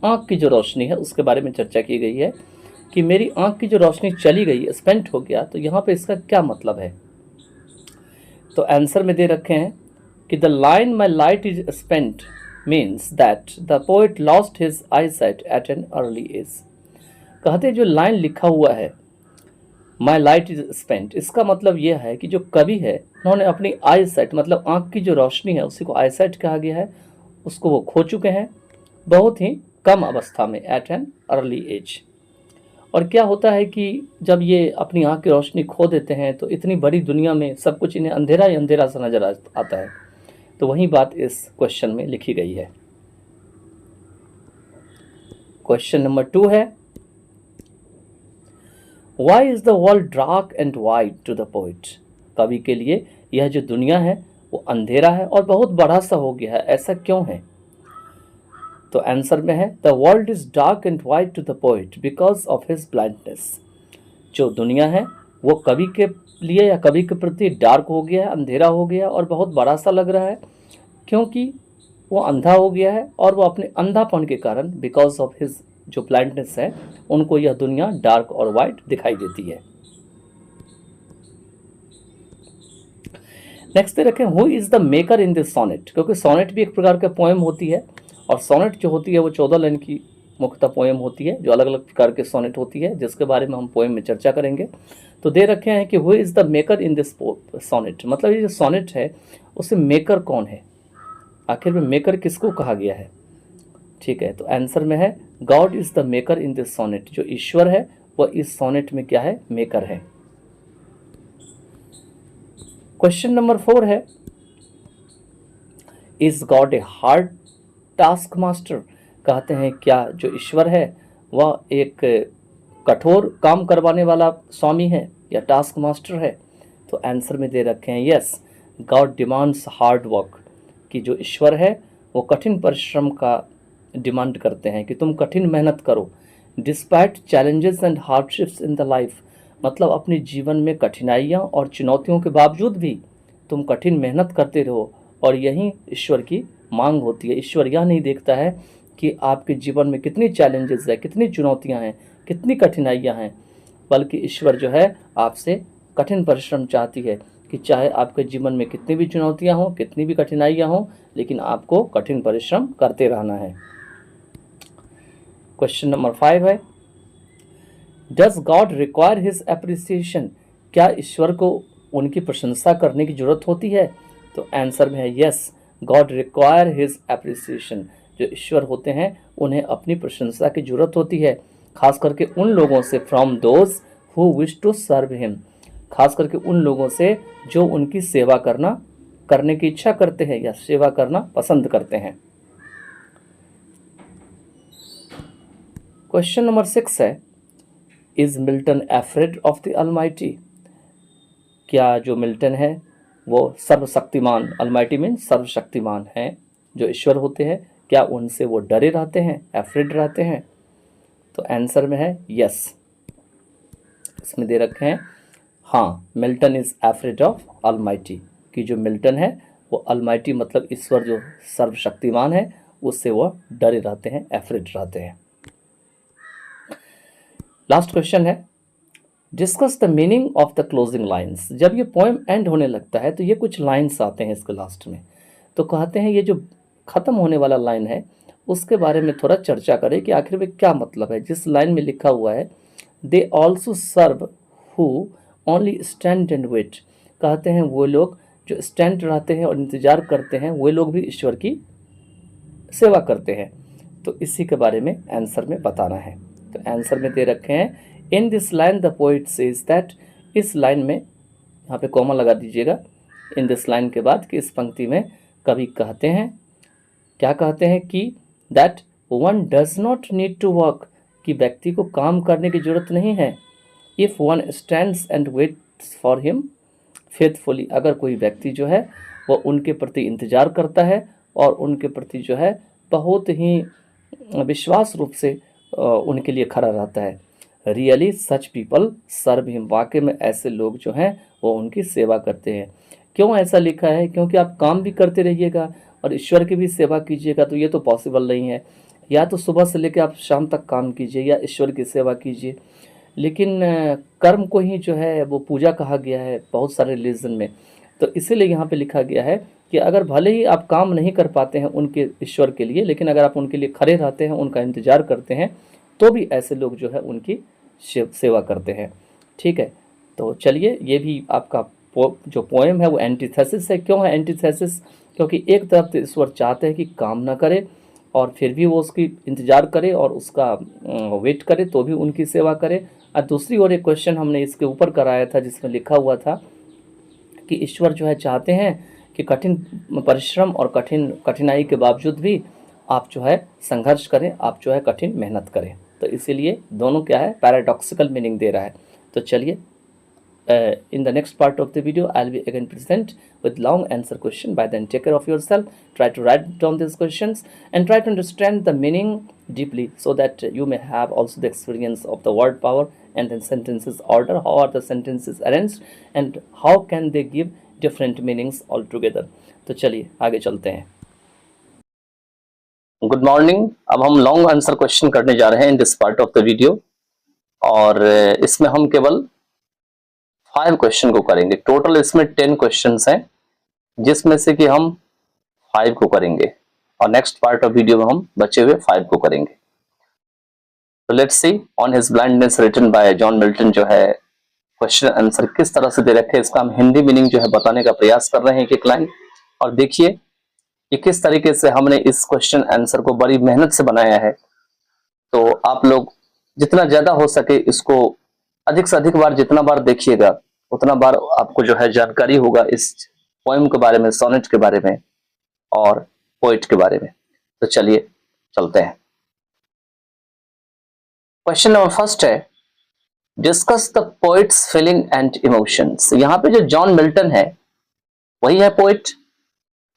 आँख की जो रोशनी है, उसके बारे में चर्चा की गई है कि मेरी आँख की जो रोशनी चली गई, स्पेंट हो गया, तो यहाँ पे इसका क्या मतलब है। तो आंसर में दे रखे हैं कि the line my light is spent means that the poet lost his eyesight at an early age. कहते जो लाइन लिखा हुआ है माई लाइट इज स्पेंट, इसका मतलब यह है कि जो कवि है उन्होंने अपनी आई साइट, मतलब आँख की जो रोशनी है उसी को आई साइट कहा गया है, उसको वो खो चुके हैं बहुत ही कम अवस्था में, एट एन अर्ली एज। और क्या होता है कि जब ये अपनी आँख की रोशनी खो देते हैं तो इतनी बड़ी दुनिया में सब कुछ इन्हें अंधेरा ही अंधेरा सा नजर आता है। तो वही बात इस क्वेश्चन में लिखी गई है। क्वेश्चन नंबर 2 है why is the world dark and wide to the poet, कवि के लिए यह जो दुनिया है वो अंधेरा है और बहुत बड़ा सा हो गया है, ऐसा क्यों है। तो आंसर में है the world is dark and wide to the poet because of his blindness, जो दुनिया है वो कवि के लिए या कवि के प्रति डार्क हो गया है, अंधेरा हो गया और बहुत बड़ा सा लग रहा है, क्योंकि वो अंधा हो गया है और वो अपने अंधापन के कारण, बिकॉज ऑफ हिज जो ब्लाइंडनेस है, उनको यह दुनिया डार्क और वाइट दिखाई देती है। नेक्स्ट रखें who is the maker in this sonnet, क्योंकि सोनेट भी एक प्रकार का पोएम होती है और सोनेट जो होती है वो 14 लाइन की मुख्यतः पोएम होती है, जो अलग अलग प्रकार के सोनेट होती है, जिसके बारे में हम पोएम में चर्चा करेंगे। तो दे रखे हैं कि who is the maker in this sonnet, मतलब ये जो सोनेट है उससे मेकर कौन है, आखिर में मेकर किसको कहा गया है। ठीक है, तो आंसर में है God is the maker in this sonnet, जो ईश्वर है वह इस सोनेट में क्या है, मेकर है। क्वेश्चन नंबर 4 है, is God a hard task master, कहते हैं क्या जो ईश्वर है वह एक कठोर काम करवाने वाला स्वामी है या टास्क मास्टर है। तो आंसर में दे रखे हैं yes, God demands hard work, कि जो ईश्वर है वो कठिन परिश्रम का डिमांड करते हैं कि तुम कठिन मेहनत करो। Despite challenges and hardships in the life, मतलब अपने जीवन में कठिनाइयाँ और चुनौतियों के बावजूद भी तुम कठिन मेहनत करते रहो, और यही ईश्वर की मांग होती है। ईश्वर यह नहीं देखता है कि आपके जीवन में कितनी चैलेंजेस है, कितनी चुनौतियां हैं, कितनी कठिनाइयां हैं, बल्कि ईश्वर जो है आपसे कठिन परिश्रम चाहती है कि चाहे आपके जीवन में कितनी भी चुनौतियां हों, कितनी भी कठिनाइयां हों, लेकिन आपको कठिन परिश्रम करते रहना है। क्वेश्चन नंबर 5 है, does God require his appreciation, क्या ईश्वर को उनकी प्रशंसा करने की जरूरत होती है। तो आंसर में है yes, God require his appreciation, जो ईश्वर होते हैं उन्हें अपनी प्रशंसा की जरूरत होती है, खास करके उन लोगों से, from those who wish to serve him, खास करके उन लोगों से जो उनकी सेवा करने की इच्छा करते हैं या सेवा करना पसंद करते हैं। क्वेश्चन नंबर 6 है, is Milton afraid of the Almighty, क्या जो मिल्टन है वो सर्वशक्तिमान, अलमाइटी मीन सर्वशक्तिमान हैं, जो ईश्वर होते हैं, क्या उनसे वो डरे रहते हैं, एफ्रेड रहते हैं। तो आंसर में है यस, इसमें दे रखे हैं हाँ, Milton is afraid of Almighty, कि जो मिल्टन है वो अलमाइटी मतलब ईश्वर जो सर्वशक्तिमान है उससे वो डरे रहते हैं, एफ्रेड रहते हैं। लास्ट क्वेश्चन है, discuss the meaning of the closing lines, जब ये पोएम एंड होने लगता है तो ये कुछ लाइन्स आते हैं इसके लास्ट में, तो कहते हैं ये जो ख़त्म होने वाला लाइन है उसके बारे में थोड़ा चर्चा करें कि आखिर में क्या मतलब है। जिस लाइन में लिखा हुआ है they also serve who only stand and wait, कहते हैं वो लोग जो स्टैंड रहते हैं और इंतज़ार करते हैं वो लोग भी ईश्वर की सेवा करते हैं। तो इसी के बारे में आंसर में बताना है। तो आंसर में दे रखे हैं in this line the poet says that, इस लाइन में यहाँ पे कॉमा लगा दीजिएगा इन दिस लाइन के बाद, कि इस पंक्ति में कवि कहते हैं, क्या कहते हैं कि that one does not need to work, कि व्यक्ति को काम करने की जरूरत नहीं है, if one stands and waits for him faithfully, अगर कोई व्यक्ति जो है वो उनके प्रति इंतज़ार करता है और उनके प्रति जो है बहुत ही विश्वास रूप से उनके लिए खड़ा रहता है। Really such people serve him, वाकई में ऐसे लोग जो हैं वो उनकी सेवा करते हैं। क्यों ऐसा लिखा है, क्योंकि आप काम भी करते रहिएगा और ईश्वर की भी सेवा कीजिएगा तो ये तो पॉसिबल नहीं है। या तो सुबह से लेकर आप शाम तक काम कीजिए या ईश्वर की सेवा कीजिए, लेकिन कर्म को ही जो है वो पूजा कहा गया है बहुत सारे रिलीजन में। तो इसीलिए यहाँ पे लिखा गया है कि अगर भले ही आप काम नहीं कर पाते हैं उनके ईश्वर के लिए, लेकिन अगर आप उनके लिए खड़े रहते हैं, उनका इंतजार करते हैं, तो भी ऐसे लोग जो है उनकी सेवा करते हैं। ठीक है, तो चलिए ये भी आपका जो पोएम है वो एंटीथेसिस है। क्यों है एंटीथेसिस, क्योंकि एक तरफ तो ईश्वर चाहते हैं कि काम ना करे और फिर भी वो उसकी इंतज़ार करे और उसका वेट करे तो भी उनकी सेवा करे, और दूसरी ओर एक क्वेश्चन हमने इसके ऊपर कराया था जिसमें लिखा हुआ था कि ईश्वर जो है चाहते हैं कि कठिन परिश्रम और कठिनाई के बावजूद भी आप जो है संघर्ष करें, आप जो है कठिन मेहनत करें। तो इसीलिए दोनों क्या है, पैराडॉक्सिकल मीनिंग दे रहा है। तो चलिए in the next part of the video I'll be again present with long answer question. By then take care of yourself, try to write down these questions and try to understand the meaning deeply so that you may have also the experience of the word power and then sentences order, how are the sentences arranged and how can they give different meanings altogether. तो चलिए आगे चलते हैं। Good morning, अब हम long answer question करने जा रहे हैं in this part of the video, और इसमें हम केवल 5 क्वेश्चन को करेंगे। टोटल इसमें 10 क्वेश्चंस हैं जिसमें से कि हम 5 को करेंगे और नेक्स्ट पार्ट ऑफ वीडियो में हम बचे हुए 5 को करेंगे। तो let's see on his blindness written by John Milton जो है क्वेश्चन आंसर किस तरह से दे रखे हैं, इसका हम हिंदी मीनिंग जो है बताने का प्रयास कर रहे हैं एक लाइन। और देखिए कि किस तरीके से हमने इस क्वेश्चन आंसर को बड़ी मेहनत से बनाया है। तो आप लोग जितना ज्यादा हो सके इसको अधिक से अधिक बार, जितना बार देखिएगा उतना बार आपको जो है जानकारी होगा इस पोएम के बारे में, सोनेट के बारे में और पोइट के बारे में। तो चलिए चलते हैं। क्वेश्चन नंबर फर्स्ट है, discuss the poets feeling and emotions. यहाँ पे जो जॉन मिल्टन है वही है पोइट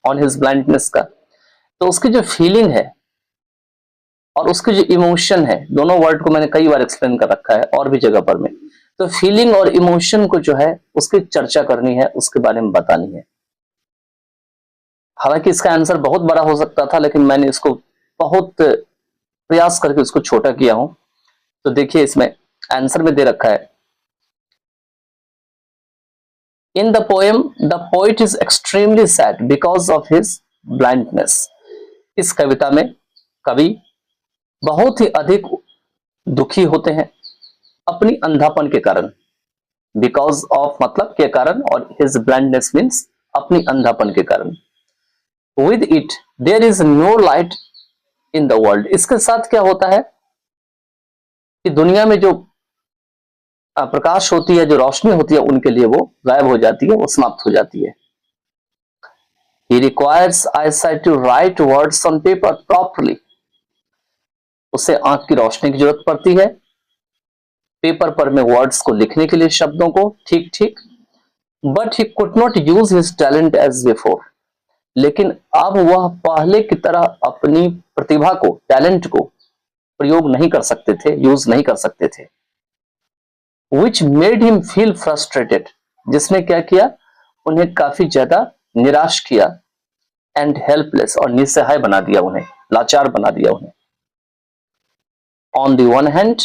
ऑन हिज ब्लाइंडनेस का। तो उसकी जो फीलिंग है और उसकी जो इमोशन है, दोनों वर्ड को मैंने कई बार एक्सप्लेन कर रखा है और भी जगह पर में। तो फीलिंग और इमोशन को जो है उसकी चर्चा करनी है, उसके बारे में बतानी है। हालांकि इसका आंसर बहुत बड़ा हो सकता था, लेकिन मैंने इसको बहुत प्रयास करके उसको छोटा किया हूं। तो देखिए इसमें आंसर में दे रखा है, in the poem the poet is extremely sad because of his blindness. इस कविता में कवि बहुत ही अधिक दुखी होते हैं अपनी अंधापन के कारण। बिकॉज ऑफ मतलब के कारण, और हिज ब्लाइंडनेस मीन्स अपनी अंधापन के कारण। With it there is no light in the world. इसके साथ क्या होता है कि दुनिया में जो प्रकाश होती है, जो रोशनी होती है, उनके लिए वो गायब हो जाती है, वो समाप्त हो जाती है। He requires eyesight to write words on paper properly. उसे आंख की रोशनी की जरूरत पड़ती है पेपर पर में वर्ड्स को लिखने के लिए, शब्दों को ठीक ठीक। But he could not use his talent as before. लेकिन अब वह पहले की तरह अपनी प्रतिभा को, टैलेंट को प्रयोग नहीं कर सकते थे, यूज नहीं कर सकते थे। Which made him feel frustrated. जिसने क्या किया, उन्हें काफी ज्यादा निराश किया। एंड हेल्पलेस, और निस्सहाय बना दिया, उन्हें लाचार बना दिया उन्हें। On the one hand,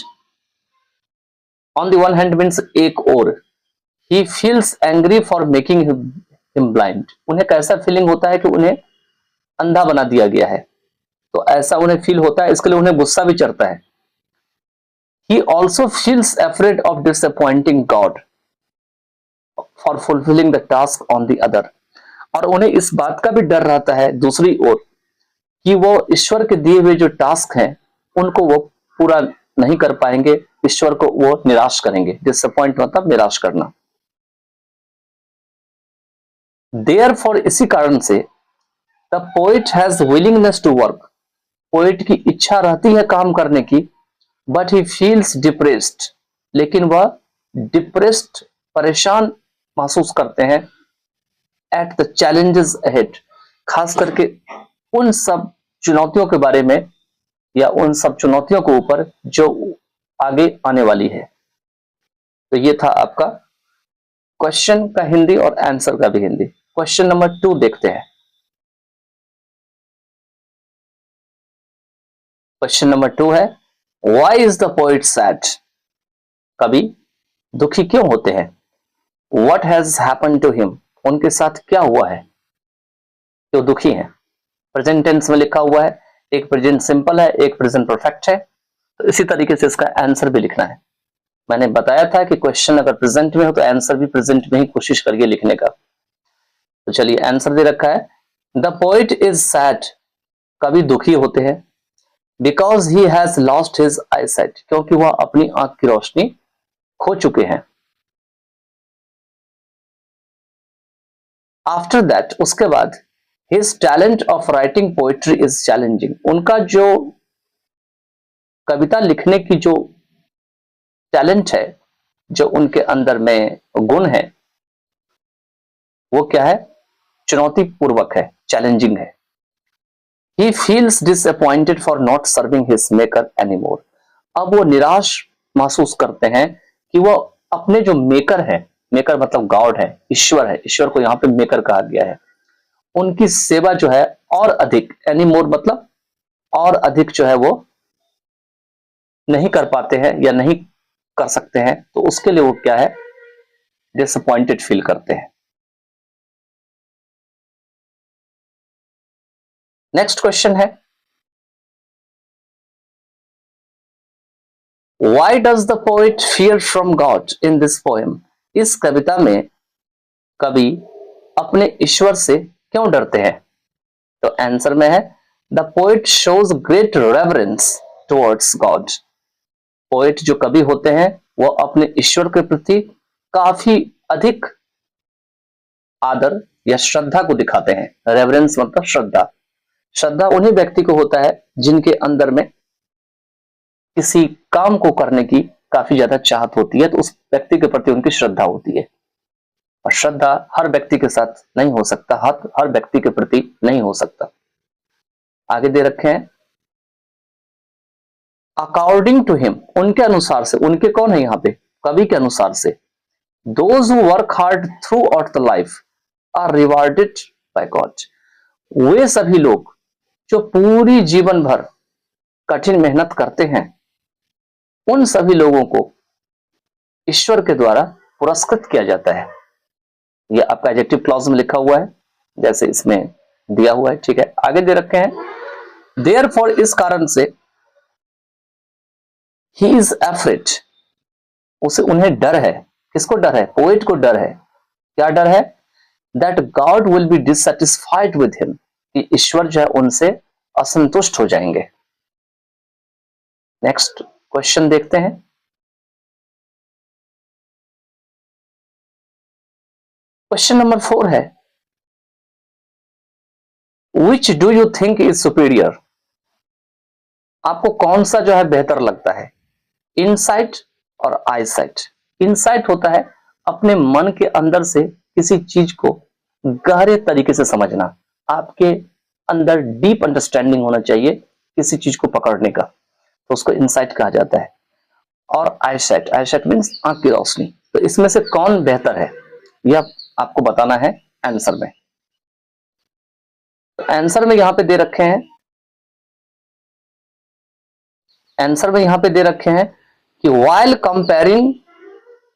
on the one hand means एक और, he feels angry for making him blind. उन्हें कैसा फीलिंग होता है कि उन्हें अंधा बना दिया गया है, तो ऐसा उन्हें फील होता है, इसके लिए उन्हें गुस्सा भी चढ़ता है। He also feels afraid of disappointing God for fulfilling the task on the other. और उन्हें इस बात का भी डर रहता है दूसरी ओर कि वो ईश्वर के दिए हुए जो टास्क हैं उनको वो पूरा नहीं कर पाएंगे, ईश्वर को वो निराश करेंगे। डिसअपॉइंट मतलब निराश करना। देयरफॉर, इसी कारण से, the poet has willingness to work. Poet की इच्छा रहती है काम करने की, बट ही फील्स डिप्रेस्ड। लेकिन वह डिप्रेस्ड, परेशान महसूस करते हैं एट द चैलेंजेस अहेड। खास करके उन सब चुनौतियों के बारे में, या उन सब चुनौतियों के ऊपर जो आगे आने वाली है। तो ये था आपका क्वेश्चन का हिंदी और आंसर का भी हिंदी। क्वेश्चन नंबर 2 देखते हैं। क्वेश्चन नंबर 2 है, why is the poet sad. कवि दुखी क्यों होते हैं। What has happened to him, उनके साथ क्या हुआ है, क्यों दुखी हैं। प्रेजेंट टेंस में लिखा हुआ है, एक प्रेजेंट सिंपल है, एक प्रेजेंट परफेक्ट है। तो इसी तरीके से इसका आंसर भी लिखना है। मैंने बताया था कि क्वेश्चन अगर प्रेजेंट में हो तो आंसर भी प्रेजेंट में ही कोशिश करिए लिखने का। तो चलिए आंसर दे रखा है, द पोइट इज सैड। कवि दुखी होते हैं because he has lost his eyesight, क्योंकि वह अपनी आंख की रोशनी खो चुके हैं। आफ्टर दैट, उसके बाद, his talent of writing poetry is challenging. उनका जो कविता लिखने की जो टैलेंट है, जो उनके अंदर में गुण है, वो क्या है, चुनौती पूर्वक है, चैलेंजिंग है। He feels disappointed for not serving his maker anymore. अब वो निराश महसूस करते हैं कि वो अपने जो मेकर है, मेकर मतलब गॉड है, ईश्वर है, ईश्वर को यहाँ पे मेकर कहा गया है, उनकी सेवा जो है और अधिक, एनीमोर मतलब और अधिक जो है वो नहीं कर पाते हैं या नहीं कर सकते हैं। तो उसके लिए वो क्या है, डिसअपॉइंटेड फील करते हैं। नेक्स्ट क्वेश्चन है, Why does the poet fear from God in this poem? इस कविता में कवि अपने ईश्वर से क्यों डरते हैं? तो आंसर में है the poet shows great reverence towards God. Poet जो कवि होते हैं वो अपने ईश्वर के प्रति काफी अधिक आदर या श्रद्धा को दिखाते हैं। रेवरेंस मतलब श्रद्धा। श्रद्धा उन्हीं व्यक्ति को होता है जिनके अंदर में किसी काम को करने की काफी ज्यादा चाहत होती है, तो उस व्यक्ति के प्रति उनकी श्रद्धा होती है। और श्रद्धा हर व्यक्ति के साथ नहीं हो सकता, हर व्यक्ति के प्रति नहीं हो सकता। आगे दे रखे हैं अकॉर्डिंग टू हिम, उनके अनुसार से। उनके कौन है यहाँ पे? कवि के अनुसार से। Those who work hard throughout the life are rewarded by God. वे सभी लोग जो पूरी जीवन भर कठिन मेहनत करते हैं, उन सभी लोगों को ईश्वर के द्वारा पुरस्कृत किया जाता है। यह आपका एडजेक्टिव क्लॉज में लिखा हुआ है, जैसे इसमें दिया हुआ है। ठीक है, आगे दे रखे हैं देयरफॉर, इस कारण से ही इज अफ्रेड, उसे उन्हें डर है। किसको डर है? पोएट को डर है। क्या डर है? That God will be dissatisfied with him, कि ईश्वर जो है उनसे असंतुष्ट हो जाएंगे। नेक्स्ट क्वेश्चन देखते हैं। क्वेश्चन नंबर 4 है which do you think is superior? आपको कौन सा जो है बेहतर लगता है, इनसाइट और आईसाइट? इनसाइट होता है अपने मन के अंदर से किसी चीज को गहरे तरीके से समझना। आपके अंदर डीप अंडरस्टैंडिंग होना चाहिए किसी चीज को पकड़ने का, तो उसको इनसाइट कहा जाता है। और आईसाइट, आईसाइट मीन्स आंख की रोशनी। तो इसमें से कौन बेहतर है, यह आपको बताना है आंसर में। तो आंसर में यहां पे दे रखे हैं, आंसर में यहां पे दे रखे हैं कि while comparing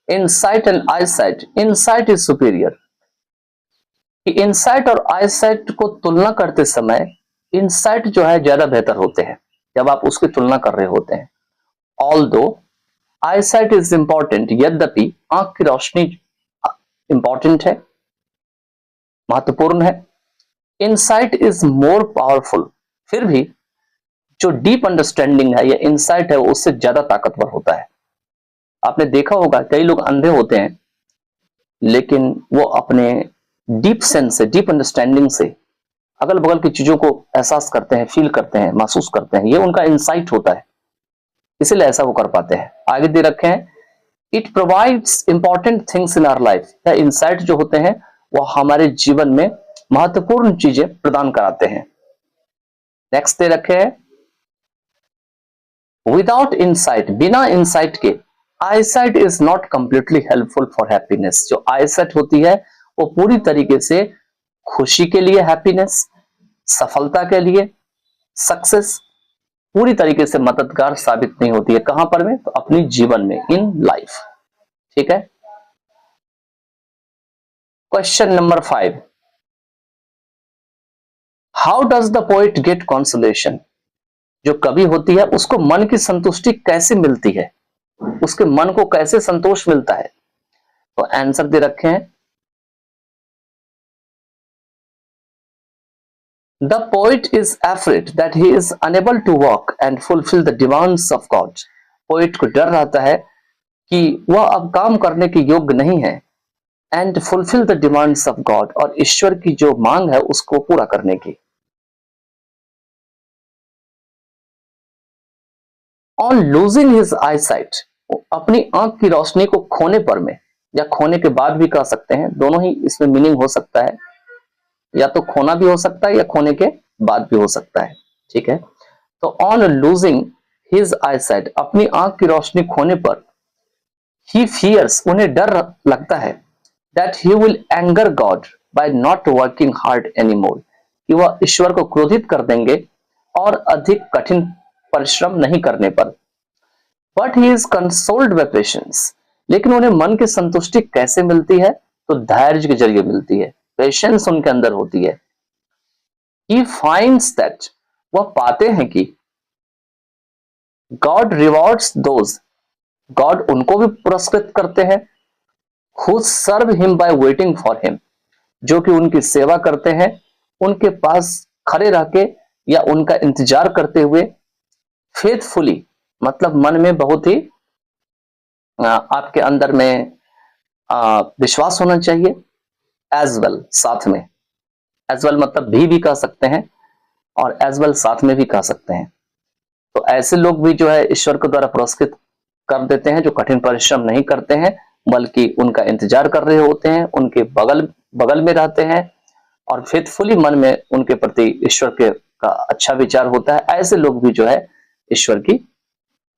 insight and eyesight, insight is superior। कि insight और eyesight को तुलना करते समय insight जो है ज्यादा बेहतर होते हैं जब आप उसकी तुलना कर रहे होते हैं। Although eyesight is important, यद्यपि आंख की रोशनी इंपॉर्टेंट है, महत्वपूर्ण है। Insight is more powerful, फिर भी जो डीप अंडरस्टैंडिंग है या इनसाइट है वो उससे ज्यादा ताकतवर होता है। आपने देखा होगा कई लोग अंधे होते हैं, लेकिन वो अपने डीप सेंस से, डीप अंडरस्टैंडिंग से अगल बगल की चीजों को एहसास करते हैं, फील करते हैं, महसूस करते हैं। ये उनका इनसाइट होता है, इसीलिए ऐसा वो कर पाते हैं। आगे दे रखे हैं it provides important things in our life. या इनसाइट जो होते हैं वो हमारे जीवन में महत्वपूर्ण चीजें प्रदान कराते हैं। नेक्स्ट दे रखे हैं विदाउट इनसाइट, बिना इनसाइट के eyesight is not completely helpful for happiness. जो आईसाइट होती है वो पूरी तरीके से खुशी के लिए, हैप्पीनेस, सफलता के लिए, सक्सेस, पूरी तरीके से मददगार साबित नहीं होती है। कहां पर में? तो अपनी जीवन में, इन लाइफ। ठीक है, question number 5, how does the poet get consolation? जो कवि होती है उसको मन की संतुष्टि कैसे मिलती है, उसके मन को कैसे संतोष मिलता है? तो आंसर दे रखे हैं the poet is afraid that he is unable to work and fulfil the demands of God. Poet को डर रहता है कि वह अब काम करने के योग्य नहीं है, and fulfil the demands of God, और ईश्वर की जो मांग है उसको पूरा करने की। ऑन लूजिंग हिज आईसाइट, अपनी आंख की रोशनी को खोने पर में, या खोने के बाद भी कह सकते हैं, दोनों ही इसमें मीनिंग हो सकता है, या तो खोना भी हो सकता है या खोने के बाद भी हो सकता है। ठीक है, तो ऑन लूजिंग हिज आईसाइट, अपनी आंख की रोशनी खोने पर, ही फियर्स, उन्हें डर लगता है, that he will anger God by not working hard anymore, कि वह ईश्वर को क्रोधित कर देंगे और अधिक कठिन परिश्रम नहीं करने पर। But he is consoled by patience, लेकिन उन्हें मन की संतुष्टि कैसे मिलती है? तो धैर्य के जरिए मिलती है, पेशेंस उनके अंदर होती है। ही फाइंड्स दैट, वह पाते हैं कि गॉड रिवॉर्ड्स दोज गॉड उनको भी पुरस्कृत करते हैं, who serve him by waiting for him, जो कि उनकी सेवा करते हैं, उनके पास खड़े रह के या उनका इंतजार करते हुए, फेथफुली मतलब मन में बहुत ही आपके अंदर में विश्वास होना चाहिए, एज वेल साथ में, एज वेल मतलब भी कह सकते हैं और एज वेल साथ में भी कह सकते हैं। तो ऐसे लोग भी जो है ईश्वर के द्वारा पुरस्कृत कर देते हैं, जो कठिन परिश्रम नहीं करते हैं बल्कि उनका इंतजार कर रहे होते हैं, उनके बगल में रहते हैं और फेथफुली मन में उनके प्रति ईश्वर के का अच्छा विचार होता है। ऐसे लोग भी जो है ईश्वर की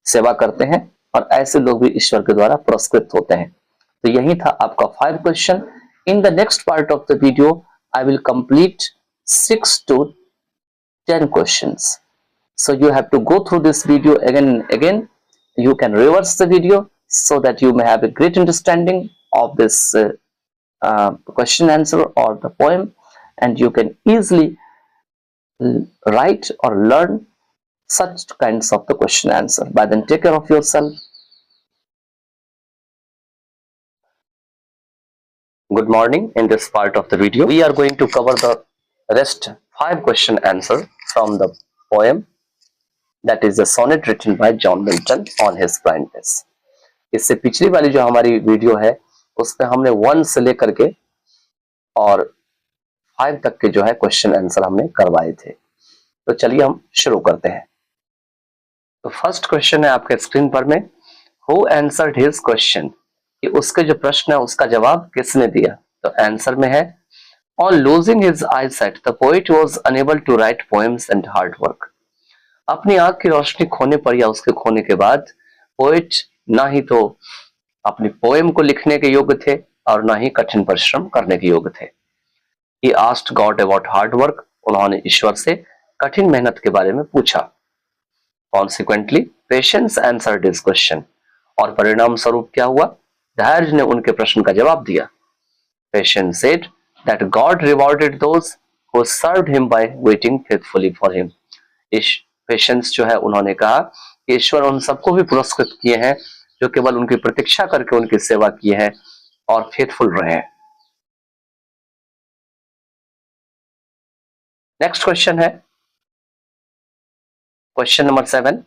सेवा करते हैं और ऐसे लोग भी ईश्वर के द्वारा पुरस्कृत होते हैं। तो यही था आपका 5 question. In the next part of the video I will complete 6 to 10 questions. So you have to go through this video again and again. You can reverse the video so that you may have a great understanding of this question answer or the poem, and you can easily write or learn such kinds of the question answer. By then, take care of yourself. Good morning. In this part of the video, we are going to cover the rest 5 question answer from the poem that is a sonnet written by John Milton on his blindness. इससे पिछली वाली जो हमारी video है उसमें हमने 1 से लेकर के और 5 तक के जो है क्वेश्चन आंसर हमने करवाए थे। तो चलिए हम शुरू करते हैं। तो फर्स्ट क्वेश्चन है आपके स्क्रीन पर में, हु आंसर्ड हिज क्वेश्चन, कि उसके जो प्रश्न है उसका जवाब किसने दिया। तो आंसर में है, on losing his eyesight the poet was unable to write poems and hard work. अपनी आंख की रोशनी खोने पर या उसके खोने के बाद पोएट ना ही तो अपनी पोएम को लिखने के योग्य थे और ना ही कठिन परिश्रम करने के योग्य थे। He asked God about hard work, उन्होंने ईश्वर से कठिन मेहनत के बारे में पूछा। Consequently, patience answered his question, और परिणाम स्वरूप क्या हुआ, धैर्य ने उनके प्रश्न का जवाब दिया। Patience said that God rewarded those who served him by waiting faithfully for him. Patience जो है उन्होंने कहा कि ईश्वर उन सबको भी पुरस्कृत किए हैं जो केवल उनकी प्रतीक्षा करके उनकी सेवा की है और फेथफुल रहे हैं। नेक्स्ट क्वेश्चन है question number 7,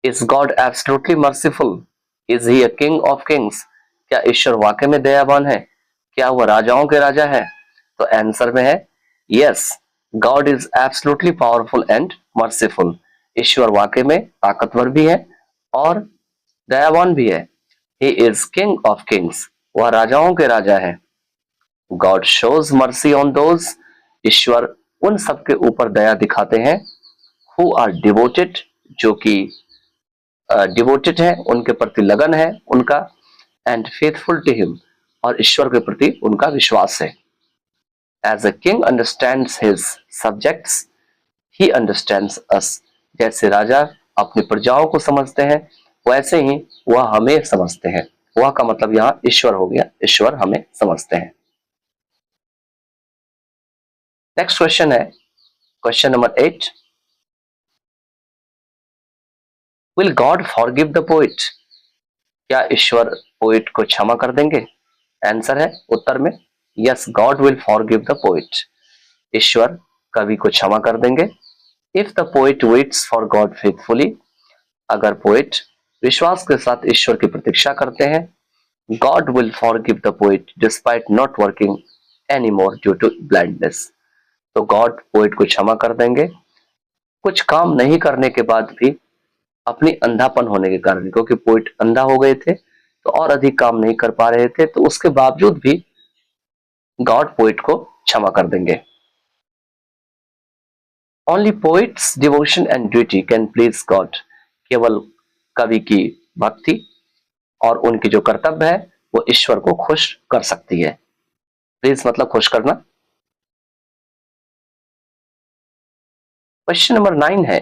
is God absolutely merciful, is he a king of Kings, क्या ईश्वर वाकई में दयावान है, क्या वह राजाओं के राजा है। तो आंसर में है, yes, God is absolutely powerful and merciful, ईश्वर वाकई में ताकतवर भी है और दयावान भी है। He is king of kings, वह राजाओं के राजा है। God shows mercy on those, ईश्वर उन सबके ऊपर दया दिखाते हैं, हु आर डिवोटेड, जो कि डिवोटेड है, उनके प्रति लगन है उनका, एंड फेथफुल टू हिम, और ईश्वर के प्रति उनका विश्वास है। As a king understands his subjects, he understands us, जैसे राजा अपनी प्रजाओं को समझते हैं वैसे ही वह हमें समझते हैं। वह का मतलब यहाँ ईश्वर हो गया, ईश्वर हमें समझते हैं। नेक्स्ट क्वेश्चन है question number 8, will God forgive the poet, क्या ईश्वर पोएट को क्षमा कर देंगे। आंसर है उत्तर में, yes, God will forgive the poet, ईश्वर कवि को क्षमा कर देंगे। If the poet waits for God faithfully, अगर पोएट विश्वास के साथ ईश्वर की प्रतीक्षा करते हैं, God will forgive the poet despite not working any more due to blindness, तो गॉड पोएट को क्षमा कर देंगे कुछ काम नहीं करने के बाद भी, अपनी अंधापन होने के कारण, क्योंकि पोएट अंधा हो गए थे तो और अधिक काम नहीं कर पा रहे थे, तो उसके बावजूद भी गॉड पोएट को क्षमा कर देंगे। Only poets devotion and duty can please God, केवल कवि की भक्ति और उनकी जो कर्तव्य है वो ईश्वर को खुश कर सकती है। प्लीज मतलब खुश करना। क्वेश्चन नंबर 9 है,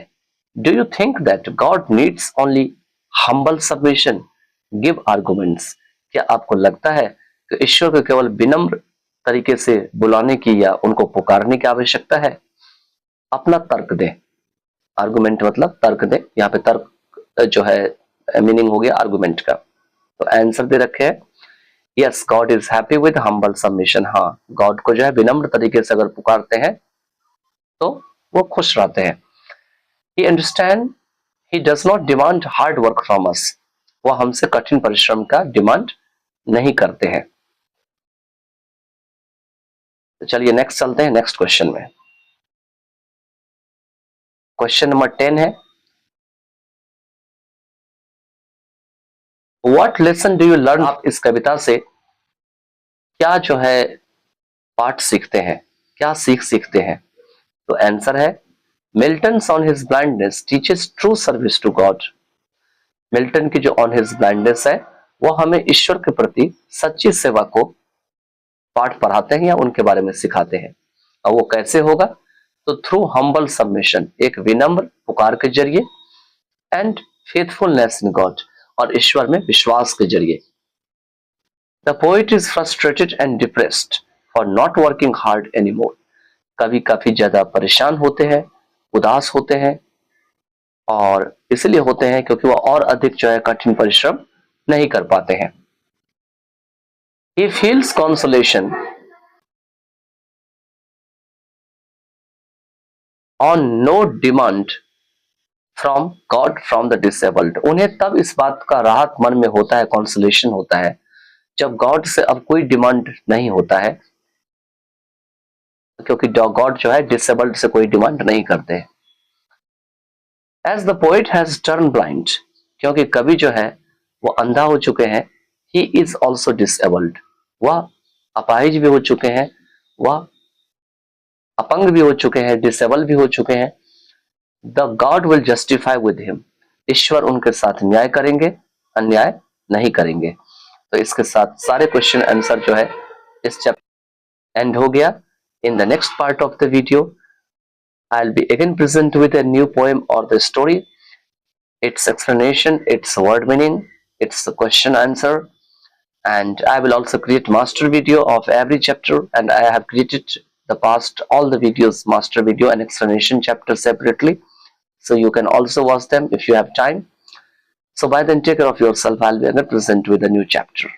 do you think that God needs only humble submission, give arguments, क्या आपको लगता है कि ईश्वर को केवल विनम्र तरीके से बुलाने की या उनको पुकारने की आवश्यकता है। अपना तर्क दे, आर्गुमेंट मतलब तर्क दे, यहाँ पे तर्क जो है मीनिंग हो गया आर्गुमेंट का। तो आंसर दे रखे है yes God is happy with humble submission. हाँ, गॉड को जो है विनम्र तरीके से अगर पुकारते हैं तो वो खुश रहते हैं। ही understand he does not demand hard work from us. वो हमसे कठिन परिश्रम का डिमांड नहीं करते हैं। तो चलिए नेक्स्ट चलते हैं नेक्स्ट क्वेश्चन में। क्वेश्चन नंबर 10 है what lesson do you learn. आप इस कविता से क्या जो है पाठ सीखते हैं, क्या सीखते हैं। तो आंसर है Milton on his blindness teaches true service to God. Milton की जो ऑन हिज ब्लाइंडनेस है वो हमें ईश्वर के प्रति सच्ची सेवा को पाठ पढ़ाते हैं या उनके बारे में सिखाते हैं। और वो कैसे होगा, तो थ्रू हम्बल सबमिशन, एक विनम्र पुकार के जरिए, एंड फेथफुलनेस इन गॉड, और ईश्वर में विश्वास के जरिए। The poet is frustrated and depressed for not working hard anymore. कभी काफी ज्यादा परेशान होते हैं, उदास होते हैं, और इसलिए होते हैं क्योंकि वो और अधिक जो है कठिन परिश्रम नहीं कर पाते हैं। He feels consolation on no demand from God from the disabled। उन्हें तब इस बात का राहत मन में होता है, कंसोलेशन होता है, जब गॉड से अब कोई डिमांड नहीं होता है, क्योंकि गॉड जो है डिसेबल्ड से कोई डिमांड नहीं करते। As the poet has turned blind, क्योंकि कवि जो है वो अंधा हो चुके हैं, he is also disabled, वह अपाहिज भी हो चुके हैं, वह अपंग भी हो चुके हैं, डिसेबल भी हो चुके हैं। The God will justify with him, ईश्वर उनके साथ न्याय करेंगे, अन्याय नहीं करेंगे। तो इसके साथ सारे क्वेश्चन आंसर जो है इस चैप्टर एंड हो गया। In the next part of the video I will be again present with a new poem और the story, its explanation, its word meaning, its question answer, and I will also create master video of every chapter, and I have created the past all the videos, master video and explanation chapter separately, so you can also watch them if you have time. So by then take care of yourself. I'll be again present with a new chapter.